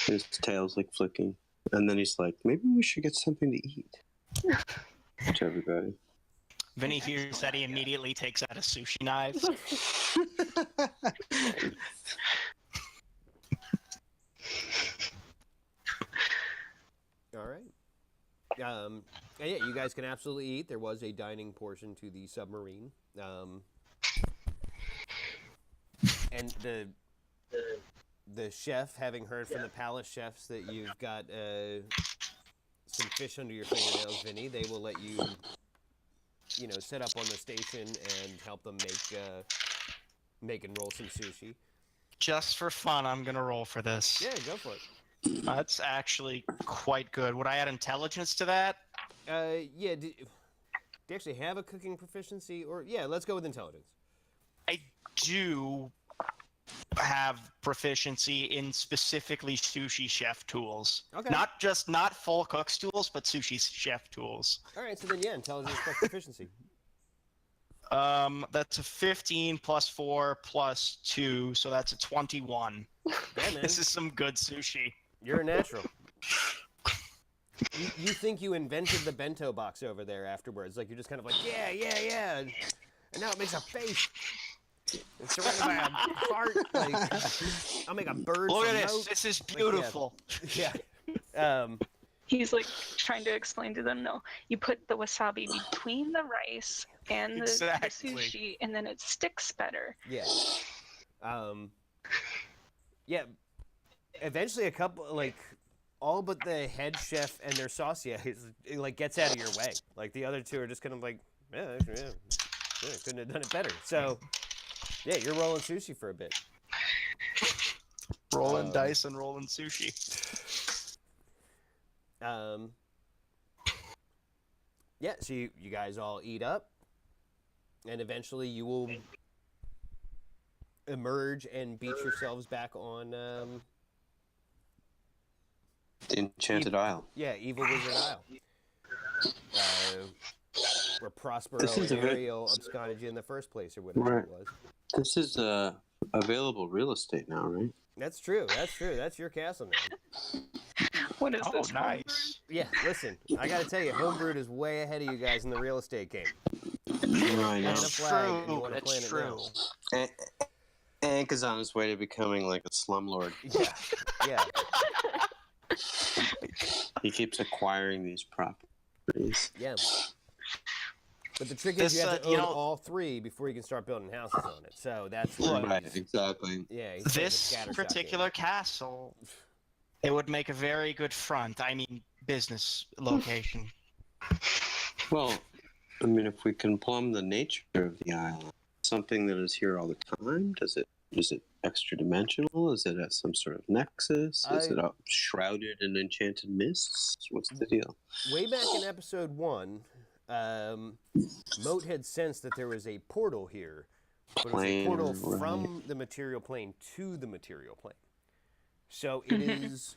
his tail's like flicking, and then he's like, "Maybe we should get something to eat." To everybody. Vinnie hears that, he immediately takes out a sushi knife. All right. And yeah, you guys can absolutely eat. There was a dining portion to the submarine. And the chef, having heard from the palace chefs that you've got some fish under your fingernails, Vinnie, they will let you, set up on the station and help them make and roll some sushi. Just for fun, I'm gonna roll for this. Yeah, go for it. That's actually quite good. Would I add intelligence to that? Yeah. Do you actually have a cooking proficiency? Or yeah, let's go with intelligence. I do have proficiency in specifically sushi chef tools. Okay. Not full cook's tools, but sushi chef tools. All right, so then yeah, intelligence plus proficiency. That's a 15 plus 4 plus 2, so that's a 21. Yeah, man. This is some good sushi. You're a natural. You think you invented the bento box over there afterwards? Like you're just kind of like, yeah, and now it makes a face. It's surrounded by a heart. Like I'll make a bird. Look from at this. Mote. This is beautiful. Like, yeah. He's like trying to explain to them, no, you put the wasabi between the rice and the sushi, and then it sticks better. Yeah. Yeah. Eventually, a couple all but the head chef and their saucier gets out of your way. Like the other two are just kind of like, yeah, couldn't have done it better. So, yeah, you're rolling sushi for a bit. Rolling dice and rolling sushi. Yeah, so you guys all eat up, and eventually you will emerge and beat yourselves back on the Enchanted Isle. Yeah, Evil Wizard Isle. Where Prospero This is and a very- Ariel absconded you in the first place, or whatever it was. This is available real estate now, right? That's true. That's your castle now. What is this? Nice. Yeah, listen, I gotta tell you, Homebrewed is way ahead of you guys in the real estate game. I know. Plant a flag and you wanna That's plant it true. now. And is on his way to becoming like a slumlord. Yeah. He keeps acquiring these properties. Yeah. But the trick is you have to own all three before you can start building houses on it. So that's what. Right, exactly. Yeah. he's playing the This scattershot particular game. castle, it would make a very good front. I mean, business location. Well, I mean, if we can plumb the nature of the island, something that is here all the time, does it Is it extra dimensional? Is it at some sort of nexus? Is it I- shrouded in enchanted mists? What's the deal? Way back in episode 1, Mote had sensed that there was a portal here, but it was a portal Plane, from the material plane to the material plane. So it is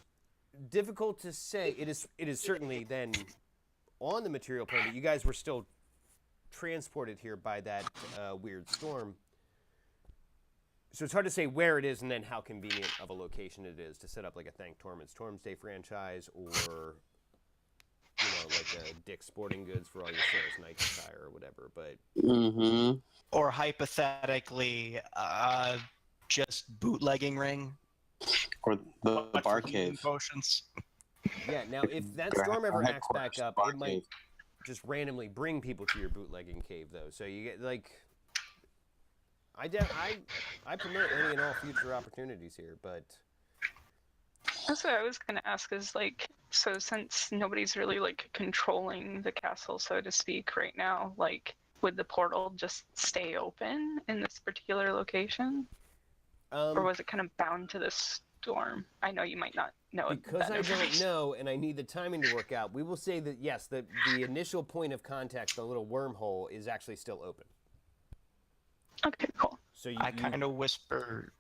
difficult to say. It is certainly then on the material plane, but you guys were still transported here by that weird storm. So it's hard to say where it is and then how convenient of a location it is to set up like a Thank Torments Storms Day franchise, or like a Dick's Sporting Goods for all your Sarah's Knights attire or whatever. But Or hypothetically, just bootlegging ring. or the But bar for healing cave. potions. yeah, now if that storm ever acts back up, it might just randomly bring people to your bootlegging cave, though. So you get like, I promote any and all future opportunities here, but That's what I was gonna ask is like, so since nobody's really like controlling the castle, so to speak, right now, like, would the portal just stay open in this particular location? Or was it kind of bound to the storm? I know you might not know because that I don't information. know and I need the timing to work out, we will say that yes, the initial point of contact, the little wormhole, is actually still open. Okay, cool. So I kind of whisper.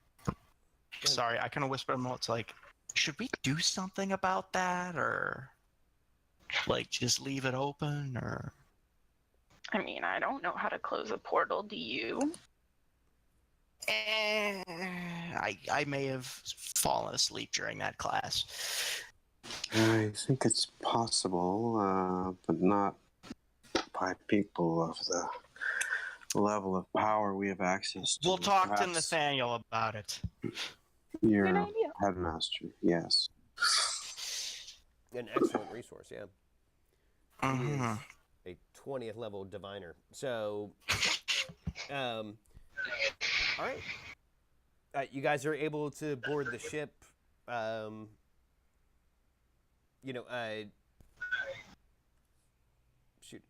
Sorry, I kind of whisper to Mote, like, should we do something about that, or like just leave it open, or? I mean, I don't know how to close a portal, do you? I may have fallen asleep during that class. I think it's possible, but not by people of the level of power we have access to. We'll talk to Perhaps Nathaniel about it. your Good idea. headmaster, yes. an excellent resource, yeah. He Mhm. is a 20th level diviner. So, all right. You guys are able to board the ship. Shoot,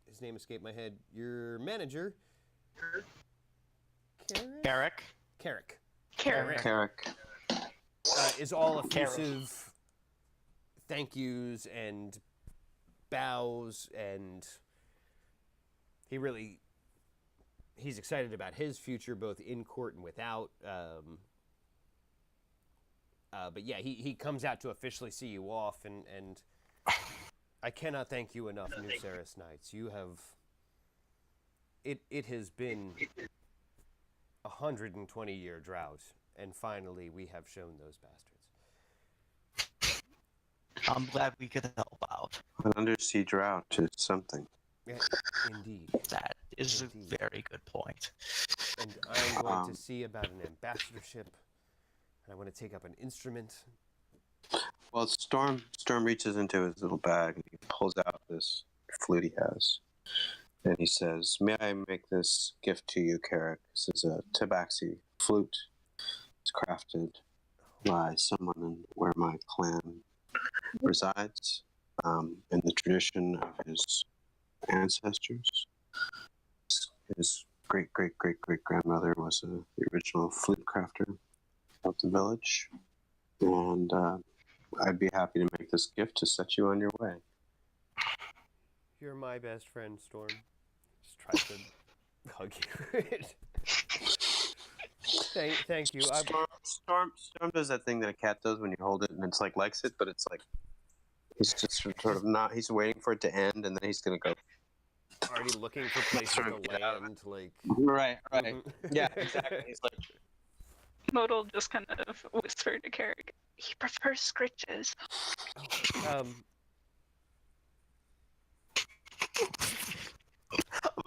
his name escaped my head. Your manager, Carrick. Carrick, Carrick. is all effusive thank yous and bows, and he's excited about his future, both in court and without. But yeah, he comes out to officially see you off, and I cannot thank you enough, New Ceres Knights. You have it has been 120-year drought, and finally we have shown those bastards. I'm glad we could help out. An undersea drought is something. Yeah, indeed. That is Indeed. a very good point. And I'm going to see about an ambassadorship, and I want to take up an instrument. Well, Storm reaches into his little bag and he pulls out this flute he has. And he says, "May I make this gift to you, Carrick? This is a Tabaxi flute. It's crafted by someone in where my clan resides, in the tradition of his ancestors. His great-great-great-great-grandmother was the original flute crafter of the village. And I'd be happy to make this gift to set you on your way." You're my best friend, Storm. Just tries to hug you. Thank you. Storm does that thing that a cat does when you hold it and it's like likes it, but it's like he's just sort of not. He's waiting for it to end, and then he's gonna go. Already looking for places Sort to of get out of land, like. Right. Mhm. Yeah, exactly. He's like, Modal just kind of whispered to Carrick, he prefers scritches. I'm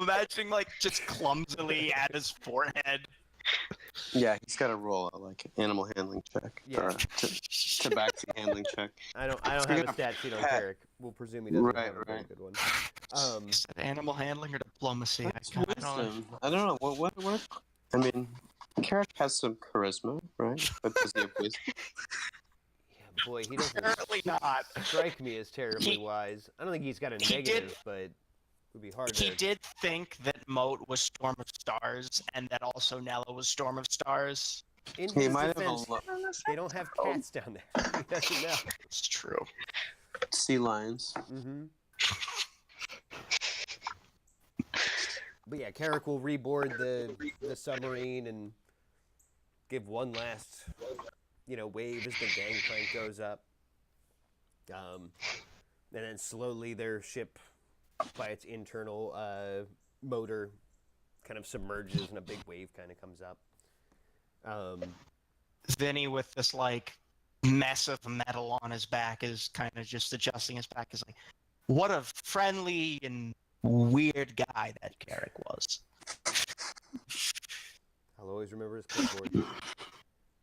imagining like just clumsily at his forehead. yeah, he's got to roll a like animal handling check Yeah. or a tabaxi handling check. I don't have a stat sheet on Pat. Carrick. We'll presume he doesn't Right, have a very right. good one. Is that animal handling or diplomacy? That's I don't know. wisdom. I don't know what. I mean, Carrick has some charisma, right? But does he have wisdom? Yeah, boy, he doesn't Apparently not. strike me as terribly wise. I don't think he's got a He did- negative, but it would be hard He to. did think that Mote was Storm of Stars, and that also Nella was Storm of Stars. In He his might have defense, they don't have cats down there. He doesn't know. It's true. sea lions. Mm-hmm. But yeah, Carrick will reboard the submarine and give one last, wave as the gangplank goes up. And then slowly their ship, by its internal motor, kind of submerges and a big wave kind of comes up. Vinnie, with this like mess of metal on his back, is kind of just adjusting his back. Is like, what a friendly and weird guy that Carrick was. I'll always remember his clipboard.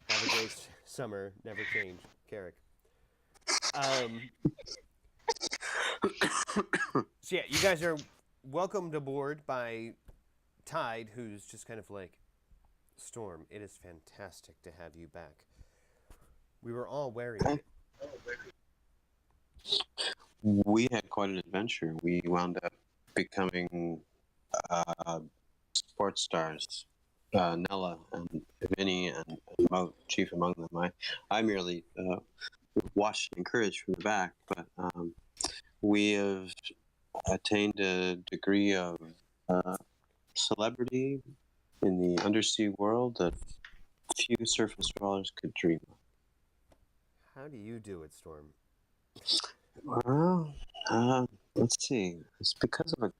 Have a great summer. Never change. Carrick. So yeah, you guys are welcomed aboard by Tide, who's just kind of like, Storm, it is fantastic to have you back. We were all wary of it. We had quite an adventure. We wound up becoming sports stars. Nella and Vinnie and Mote, chief among them. I merely watched and encouraged from the back, but we have attained a degree of celebrity in the undersea world that few surface dwellers could dream of. How do you do it, Storm? Well, let's see. It's because of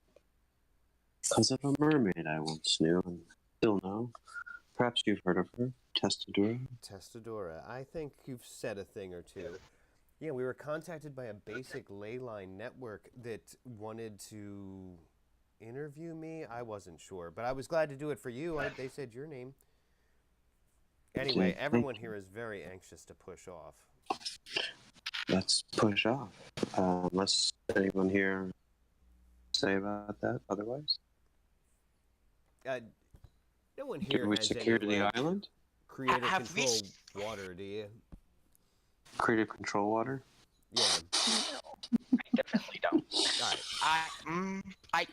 a mermaid I once knew and still know. Perhaps you've heard of her, Testadora. Testadora. I think you've said a thing or two. Yeah, we were contacted by a basic ley line network that wanted to interview me. I wasn't sure, but I was glad to do it for you. They said your name. Anyway, everyone here is very anxious to push off. Let's push off. Unless anyone here say about that otherwise. No one here Can we has secure any, the like, island? creative Have we control water, do you? Creative control water? Yeah. No, I definitely don't. All right.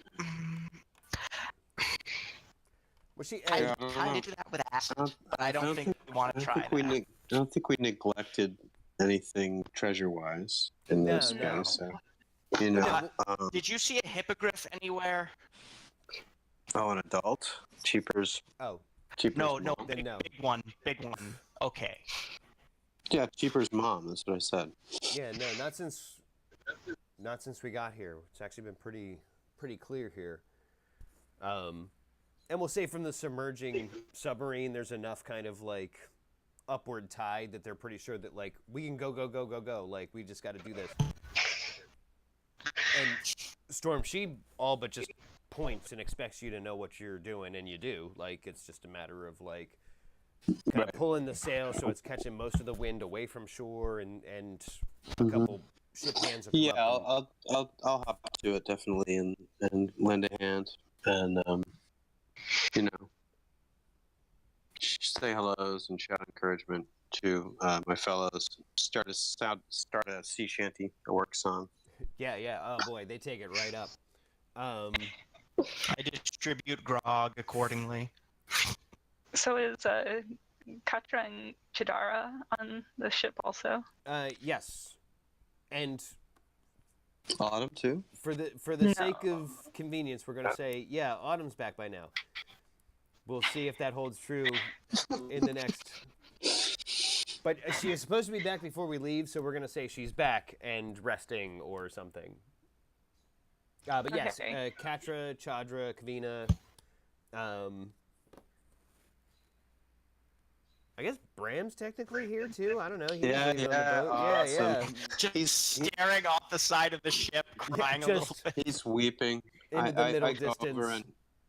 Well, I I don't kind know. of do that with acid, but I don't think we want to try that. I don't think we neglected anything treasure-wise in No, this no. space. So, Did you see a hippogriff anywhere? an adult? Cheapers. Oh, Cheapers No, mom. Then no. big one. Okay. Yeah, Cheapers mom. That's what I said. yeah, no, not since we got here. It's actually been pretty clear here. And we'll say from the submerging submarine, there's enough kind of like upward tide that they're pretty sure that like we can go. Like we just got to do this. And Storm, she all but just points and expects you to know what you're doing, and you do. Like it's just a matter of like kind of pulling the sail so it's catching most of the wind away from shore, and a couple ship hands. Will come up and- I'll hop to it definitely and lend a hand and say hellos and shout encouragement to my fellows. Start a sea shanty, a work song. Yeah. Oh boy, they take it right up. I distribute grog accordingly. So is Katra and Chidara on the ship also? Yes, and Autumn too. for the No. sake of convenience, we're gonna say Autumn's back by now. We'll see if that holds true in the next. But she is supposed to be back before we leave, so we're gonna say she's back and resting or something. But yes, Okay. Katra, Chadra, Kavina. I guess Bram's technically here too. I don't know. He was on the boat. Awesome. Just staring off the side of the ship, crying a little Just bit. He's weeping. into the middle I go distance. over and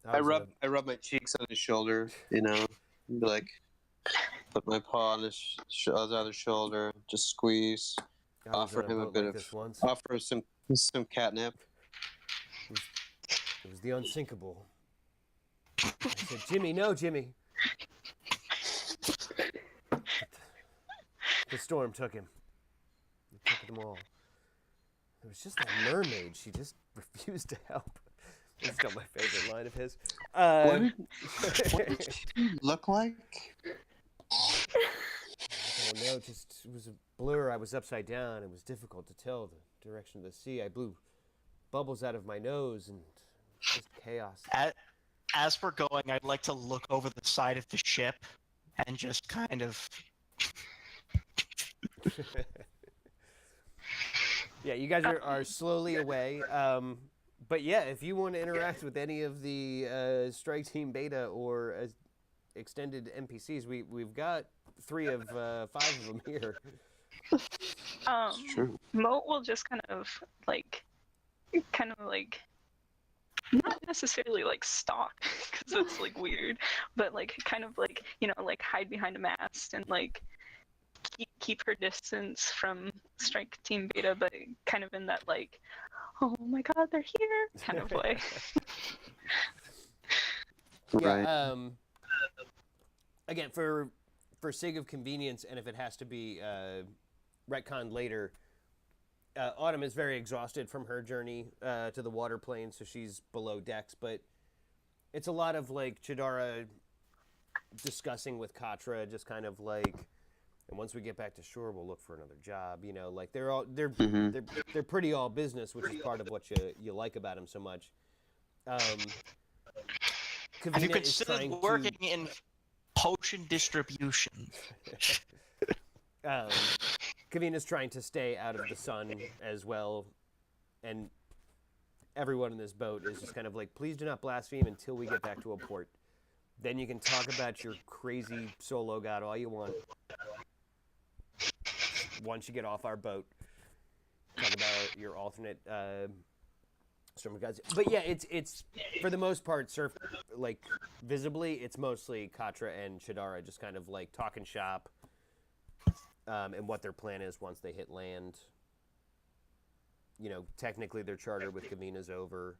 I was I rub my cheeks on his shoulder, and be like, put my paw on his other shoulder, just squeeze, I was offer on a him a boat bit like of- this once. offer some catnip. It was the unsinkable. I said, Jimmy, no, Jimmy. The storm took him. It took them all. It was just that mermaid. She just refused to help. This is not my favorite line of his. What did he look like? I don't know, just it was a blur. I was upside down. It was difficult to tell the direction of the sea. I blew bubbles out of my nose and just chaos. As we're going, I'd like to look over the side of the ship and just kind of. Yeah, you guys are slowly away. But yeah, if you want to interact with any of the Strike Team Beta or extended NPCs, we've got 3 of 5 of them here. True. Mote will just kind of like not necessarily like stalk because it's like weird, but like kind of like like hide behind a mast and like keep her distance from Strike Team Beta, but kind of in that like, oh my god, they're here kind of way. Right. Yeah. Again, for sake of convenience, and if it has to be retconned later, Autumn is very exhausted from her journey to the water plane, so she's below decks. But it's a lot of like Chidara discussing with Katra, just kind of like, and once we get back to shore, we'll look for another job. Like they're pretty all business, which is part of what you like about them so much. Have you Kavina is considered trying working in potion distribution? Kavina's trying to stay out of the sun as well, and everyone in this boat is just kind of like, please do not blaspheme until we get back to a port. Then you can talk about your crazy solo god all you want. Once you get off our boat, talk about your alternate storm gods. But yeah, it's for the most part, like visibly, it's mostly Katra and Chidara just kind of like talking shop, and what their plan is once they hit land. Technically their charter with Kavina's over.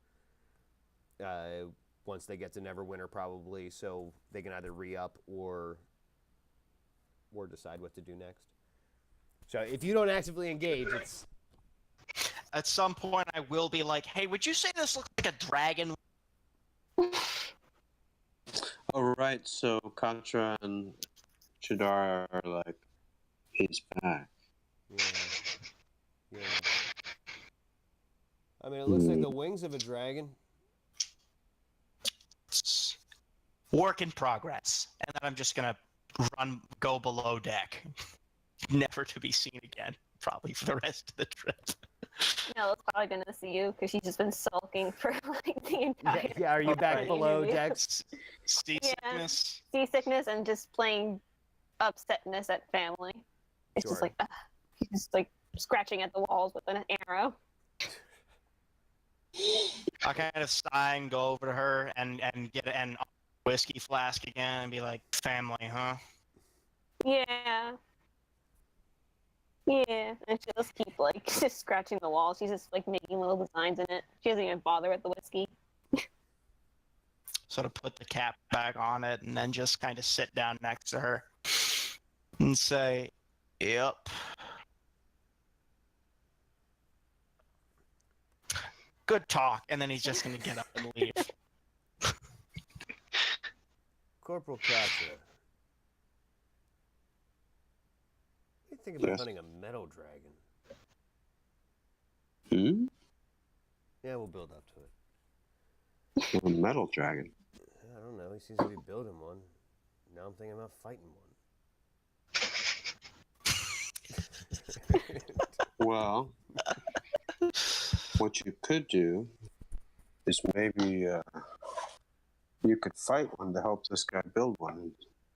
Once they get to Neverwinter, probably, so they can either re-up or decide what to do next. So if you don't actively engage, it's... At some point, I will be like, hey, would you say this looks like a dragon? All right, so Katra and Chidara are like, he's back. Yeah. I mean, it looks like the wings of a dragon. Work in progress. And then I'm just going to go below deck. Never to be seen again, probably for the rest of the trip. Nella's probably gonna see you because she's just been sulking for like the entire. Yeah, are you back the below interview. decks? Seasickness. Seasickness and just plain upsetness at family. It's just Sure. like he's just like scratching at the walls with an arrow. I kind of sigh and go over to her and get an whiskey flask again and be like, family, huh? Yeah. Yeah, and she'll just keep like just scratching the walls. She's just like making little designs in it. She doesn't even bother with the whiskey. Sort of put the cap back on it and then just kind of sit down next to her and say, yep. Good talk. And then he's just going to get up and leave. Corporal Katra. What do you think about Yes. hunting a metal dragon? Yeah, we'll build up to it. A metal dragon. I don't know. He seems to be building one. Now I'm thinking about fighting one. Well, what you could do is maybe you could fight one to help this guy build one, and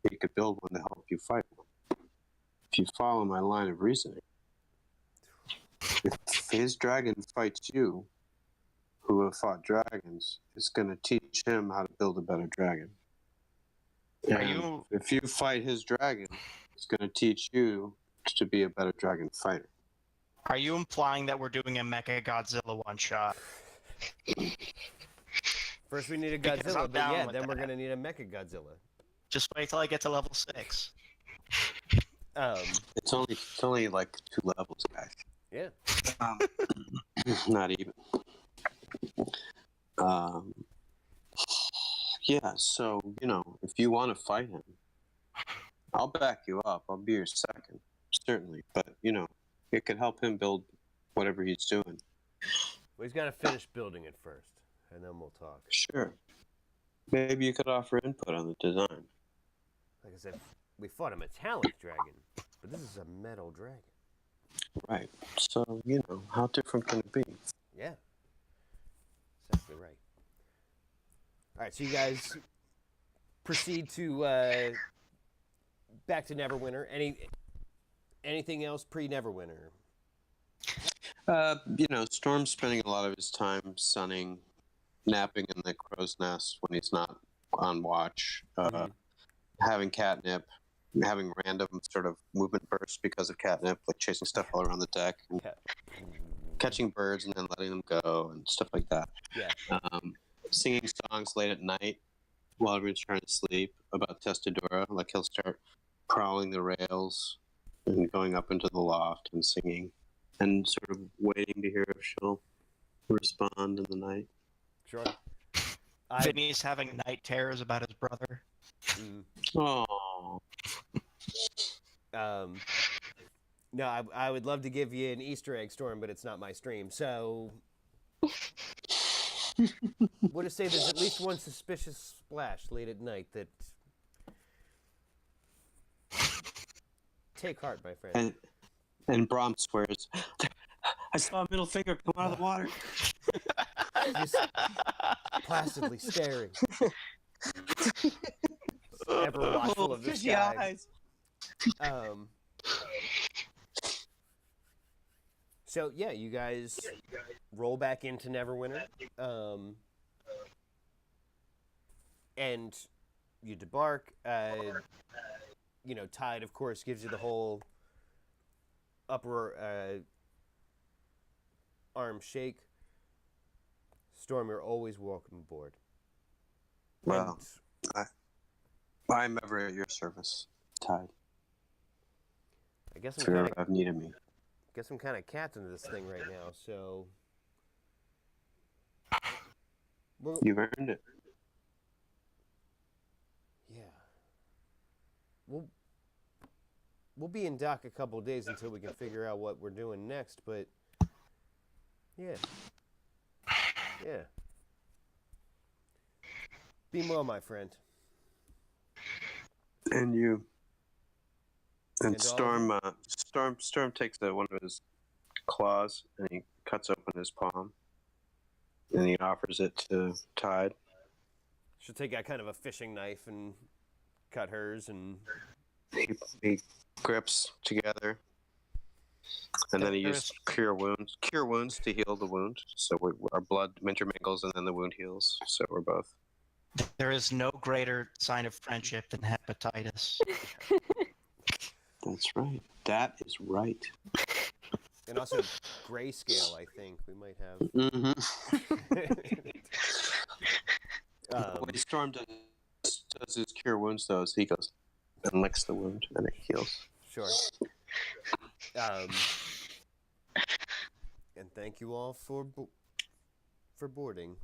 he could build one to help you fight one. If you follow my line of reasoning, if his dragon fights you, who have fought dragons, it's going to teach him how to build a better dragon. And if you fight his dragon, it's going to teach you to be a better dragon fighter. Are you implying that we're doing a Mecha Godzilla one-shot? First we need a Because I'm Godzilla, but down yeah, with then we're that. going to need a Mecha Godzilla. Just wait till I get to level 6. It's only like 2 levels, guys. Yeah. Not even. Yeah, so, if you want to fight him, I'll back you up. I'll be your second, certainly. But, it could help him build whatever he's doing. Well, he's got to finish building it first, and then we'll talk. Sure. Maybe you could offer input on the design. Like I said, we fought a metallic dragon, but this is a metal dragon. Right. So, how different can it be? Yeah. That's exactly right. All right, so you guys proceed to back to Neverwinter. Anything else pre-Neverwinter? Storm's spending a lot of his time sunning, napping in the crow's nest when he's not on watch, having catnip, having random sort of movement bursts because of catnip, like chasing stuff all around the deck, and catching birds and then letting them go and stuff like that. Yeah. Singing songs late at night while everyone's trying to sleep about Testadora. Like he'll start crawling the rails and going up into the loft and singing and sort of waiting to hear if she'll respond in the night. Sure. Vinny's having night terrors about his brother. Oh. No, I would love to give you an Easter egg, Storm, but it's not my stream. So, what to say? There's at least one suspicious splash late at night that. Take heart, my friend. And Brom swears, I saw a middle finger come out of the water. Just placidly staring. Ever watchful of the sky. So yeah, you guys roll back into Neverwinter, and you debark. Tide, of course, gives you the whole upper arm shake. Storm, you're always welcome aboard. Well, I'm ever at your service, Tide. I guess if you ever have needed me. Guess I'm kind of captain of this thing right now, so. You've earned it. Yeah. We'll be in dock a couple of days until we can figure out what we're doing next, but yeah. Be well, my friend. And you. And Storm takes one of his claws and he cuts open his palm and he offers it to Tide. She'll take out kind of a fishing knife and cut hers, and he grips together, and then he uses cure wounds to heal the wound. So our blood intermingles, and then the wound heals. So we're both. There is no greater sign of friendship than hepatitis. That's right. That is right. And also grayscale, I think we might have. When Storm does his cure wounds, though, is he goes and licks the wound, and it heals. Sure. And thank you all for boarding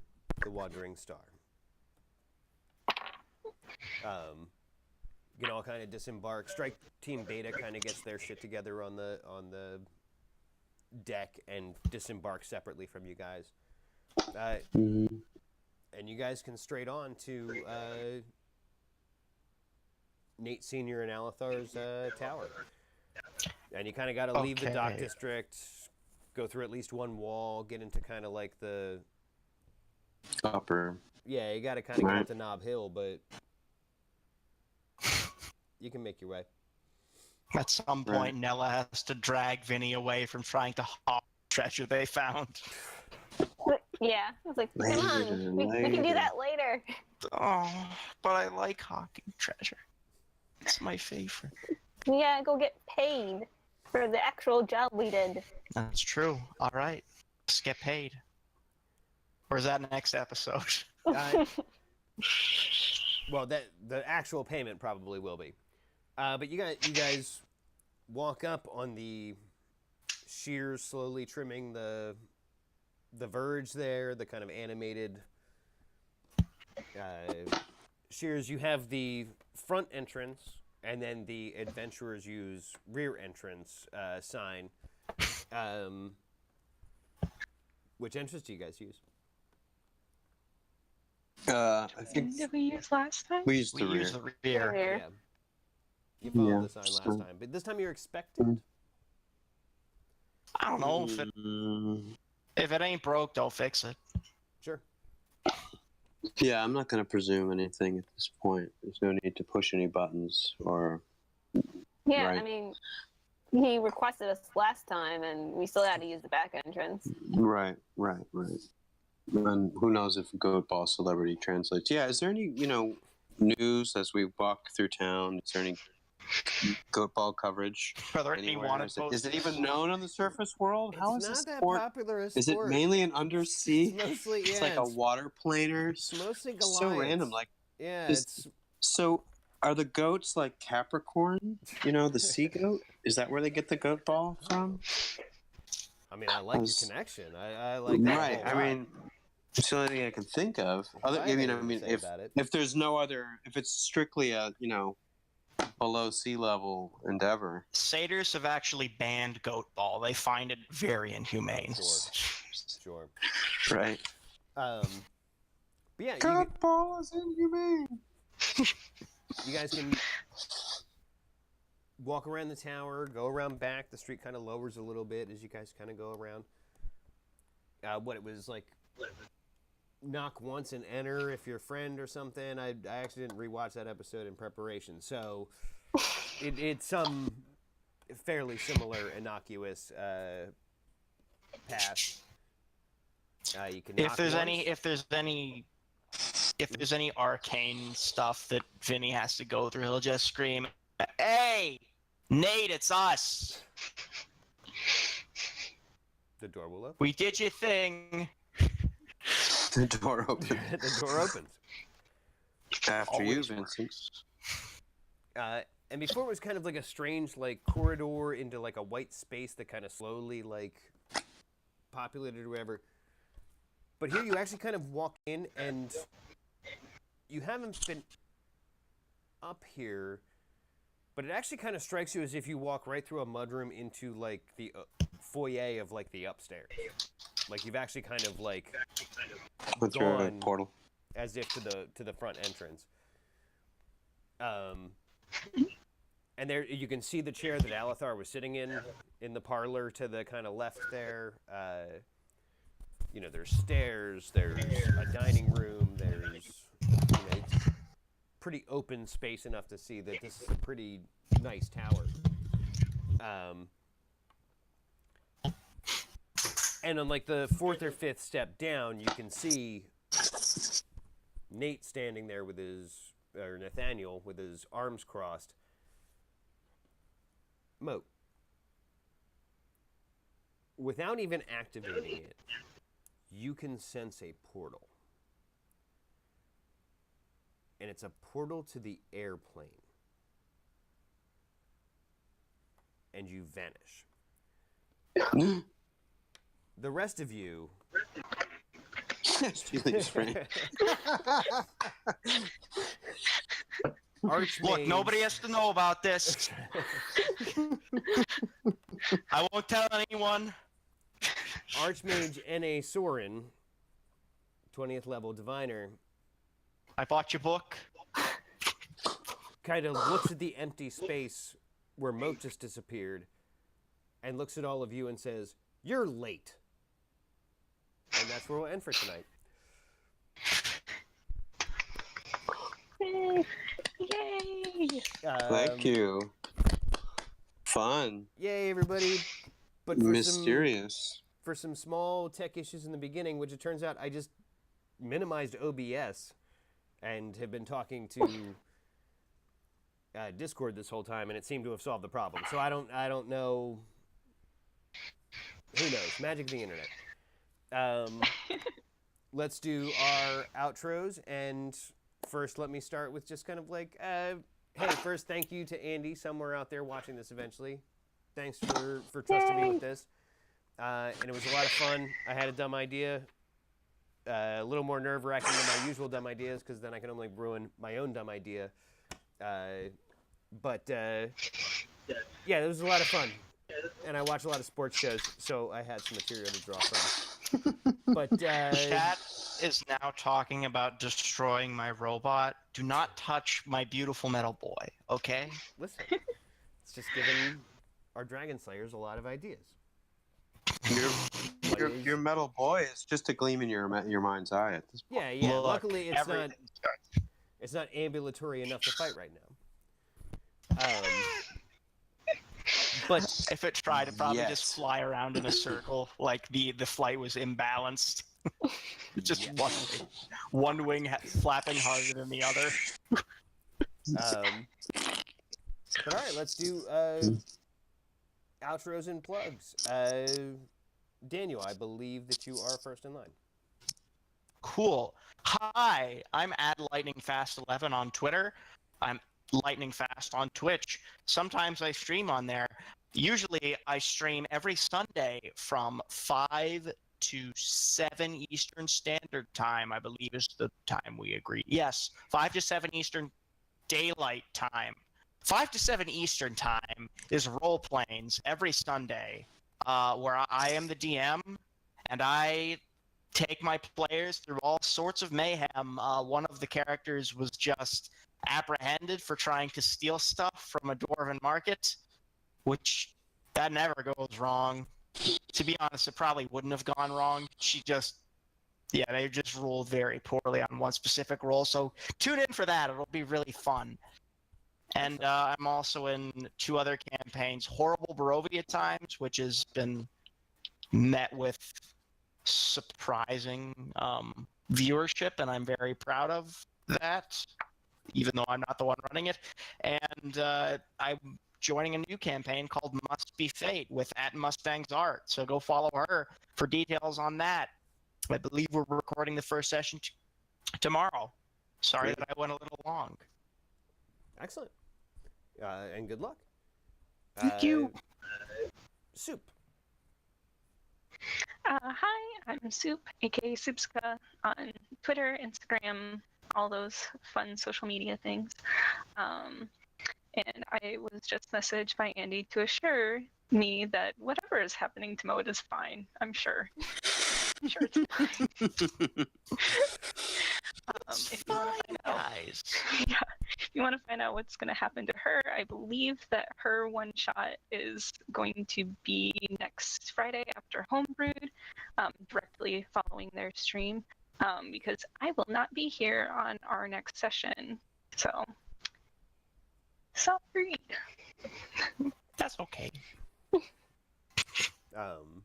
the Wandering Star. You can all kind of disembark. Strike Team Beta kind of gets their shit together on the deck and disembark separately from you guys. And you guys can straight on to Nate Sr. and Alathar's tower. And you kind of got to leave the dock district, go through at least one wall, get into kind of like the upper. Yeah, you got to kind of get to Knob Hill, but you can make your way. At some point, Nella has to drag Vinnie away from trying to haul the treasure they found. Yeah, I was like, come on, we can do that later. Oh, but I like hawking treasure. It's my favorite. We gotta go get paid for the actual job we did. That's true. All right, let's get paid. Or is that next episode? Well, the actual payment probably will be. But you guys walk up on the shears, slowly trimming the verge there, the kind of animated shears. You have the front entrance, and then the adventurers use rear entrance sign. Which entrance do you guys use? I think Did we use last time? we used We the rear. use the rear. Here. Yeah. You followed Yeah, the sign last so- time, but this time you're expected. I don't know if it ain't broke, don't fix it. Sure. Yeah, I'm not going to presume anything at this point. There's no need to push any buttons or. Yeah, Right. I mean, he requested us last time, and we still had to use the back entrance. Right. And who knows if Goatball celebrity translates? Yeah. Is there any news as we walk through town? Is there any Goatball coverage? Are there any Anywhere? wanted Is it even known on the surface world? How It's is this not that sport? popular a Is it sport. mainly an undersea? It's mostly, It's yeah, like a water planer. it's mostly It's so Goliaths. random. Like, yeah, is- it's so are the goats like Capricorn? The sea goat? Is that where they get the goat ball from? I mean, I like your was- connection. I like that. Right. a I whole lot. mean, it's the only thing I can think of. Other, I I have mean, anything to say if about it. if there's no other, if it's strictly a below sea level endeavor. Satyrs have actually banned Goatball. They find it very inhumane. Sure. Right. But yeah, Goat ball is inhumane. you guys can walk around the tower, go around back. The street kind of lowers a little bit as you guys kind of go around. What it was like, knock once and enter if you're a friend or something. I actually didn't rewatch that episode in preparation, so it's some fairly similar innocuous path. You can knock If there's once. any arcane stuff that Vinnie has to go through, he'll just scream, "Hey, Nate, it's us. The door will open. We did your thing." The door opens The door opens. after you, Always Vincent. works. And before it was kind of like a strange like corridor into like a white space that kind of slowly like populated or whatever. But here you actually kind of walk in and you haven't been up here, but it actually kind of strikes you as if you walk right through a mudroom into like the foyer of like the upstairs. Like you've actually kind of like Went through a gone portal. as if to the front entrance. And there you can see the chair that Alethar was sitting in the parlor to the kind of left there. There's stairs, there's a dining room, there's it's pretty open space enough to see that this is a pretty nice tower. And on like the fourth or fifth step down, you can see Nate standing there with or Nathaniel with his arms crossed. Mote, without even activating it, you can sense a portal. And it's a portal to the airplane. And you vanish. The rest of you... Steely's friend. Archmage... Look, nobody has to know about this. I won't tell anyone. Archmage N.A. Soren, 20th level diviner, I bought your book. kind of looks at the empty space where Mote just disappeared and looks at all of you and says, "You're late." And that's where we'll end for tonight. Yay! Thank you. Fun. Yay, everybody. But Mysterious. for some small tech issues in the beginning, which it turns out I just minimized OBS and have been talking to Discord this whole time, and it seemed to have solved the problem. So I don't know. Who knows? Magic of the internet. Let's do our outros, and first let me start with just kind of like, hey, first thank you to Andy somewhere out there watching this eventually. Thanks for trusting me with this. And it was a lot of fun. I had a dumb idea. A little more nerve-wracking than my usual dumb ideas, because then I can only ruin my own dumb idea. But yeah, it was a lot of fun. And I watch a lot of sports shows, so I had some material to draw from. But Chat is now talking about destroying my robot. Do not touch my beautiful metal boy, okay? listen, it's just giving our Dragon Slayers a lot of ideas. Your metal boy is just a gleam in your mind's eye at this point. Yeah. Look, Luckily, it's everything not ambulatory enough to fight right now. But If it tried, it'd probably Yes. just fly around in a circle, like the flight was imbalanced. Just Yes. one wing flapping harder than the other. But all right, let's do outros and plugs. Daniel, I believe that you are first in line. Cool. Hi, I'm at LightningFast11 on Twitter. I'm Lightning Fast on Twitch. Sometimes I stream on there. Usually I stream every Sunday from 5 to 7 Eastern Standard Time, I believe is the time we agree. Yes, 5 to 7 Eastern Daylight Time. 5 to 7 Eastern Time is Role Planes every Sunday, where I am the DM, and I take my players through all sorts of mayhem. One of the characters was just apprehended for trying to steal stuff from a dwarven market, which that never goes wrong. To be honest, it probably wouldn't have gone wrong. They just rolled very poorly on one specific roll. So tune in for that. It'll be really fun. And I'm also in 2 other campaigns, Horrible Barovia Times, which has been met with surprising viewership, and I'm very proud of that, even though I'm not the one running it. And I'm joining a new campaign called Must Be Fate with @Mustang's Art. So go follow her for details on that. I believe we're recording the first session tomorrow. Sorry that I went a little long. Excellent. And good luck. Thank you. Soup. Hi, I'm Soup, aka Soupska, on Twitter, Instagram, all those fun social media things. And I was just messaged by Andy to assure me that whatever is happening to Mote is fine. I'm sure. I'm sure it's fine. If you want to find out, Guys. yeah, if you want to find out what's going to happen to her, I believe that her one shot is going to be next Friday after Homebrewed, directly following their stream, because I will not be here on our next session. So, sorry. That's okay. And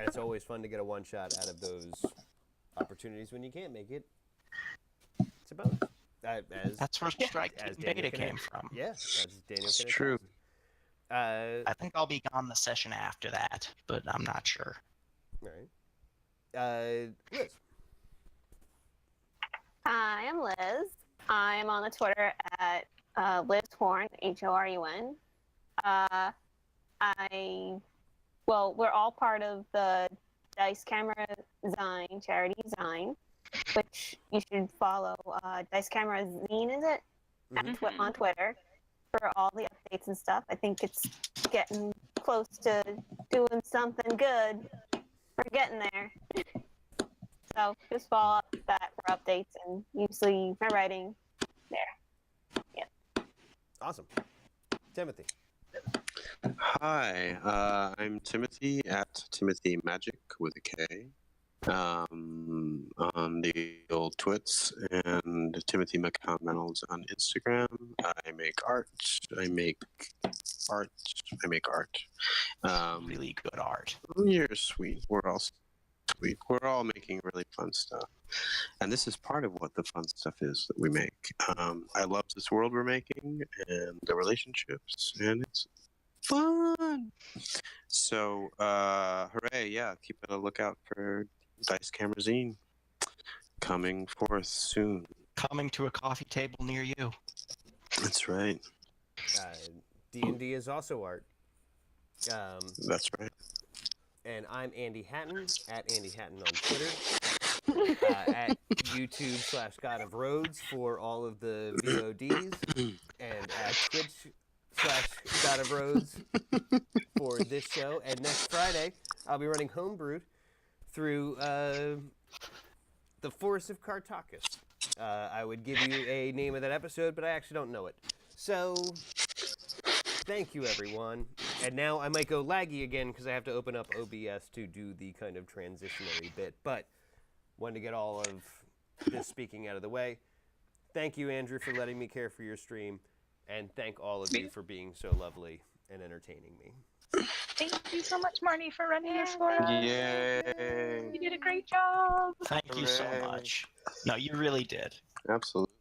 it's always fun to get a one shot out of those opportunities when you can't make it. It's a bonus. That's where Strike as Team Beta Daniel can came from. Yeah, as Daniel It's can true. attest. I think I'll be gone the session after that, but I'm not sure. All right. Liz. Hi, I'm Liz. I'm on the Twitter at Liz Horn, HORUN. We're all part of the Dice Camera Zine, charity Zine, which you should follow. Dice Camera Zine, is it? Mhm. On Twitter for all the updates and stuff. I think it's getting close to doing something good. We're getting there. So just follow that for updates and usually my writing there. Yeah. Awesome. Timothy. Hi, I'm Timothy at Timothy Magic with a K. On the old twits, and Timothy McConmennels on Instagram. I make art. Really good art. You're sweet. We're all sweet. We're all making really fun stuff. And this is part of what the fun stuff is that we make. I love this world we're making and the relationships, and it's fun. So, hooray, yeah, keep a lookout for Dice Camera Zine coming forth soon. Coming to a coffee table near you. That's right. D&D is also art. That's right. And I'm Andy Hatton, at Andy Hatton on Twitter. at YouTube/God of Roads for all of the VODs, and at Twitch/God of Roads for this show. And next Friday, I'll be running Homebrewed through the Forest of Kartakas. I would give you a name of that episode, but I actually don't know it. So, thank you, everyone. And now I might go laggy again because I have to open up OBS to do the kind of transitionary bit. But wanted to get all of this speaking out of the way. Thank you, Andrew, for letting me care for your stream. And thank all of you for being so lovely and entertaining me. Thank you so much, Marty, for running this for us. Yay! You did a great job. Thank you so Hooray. much. No, you really did. Absolutely.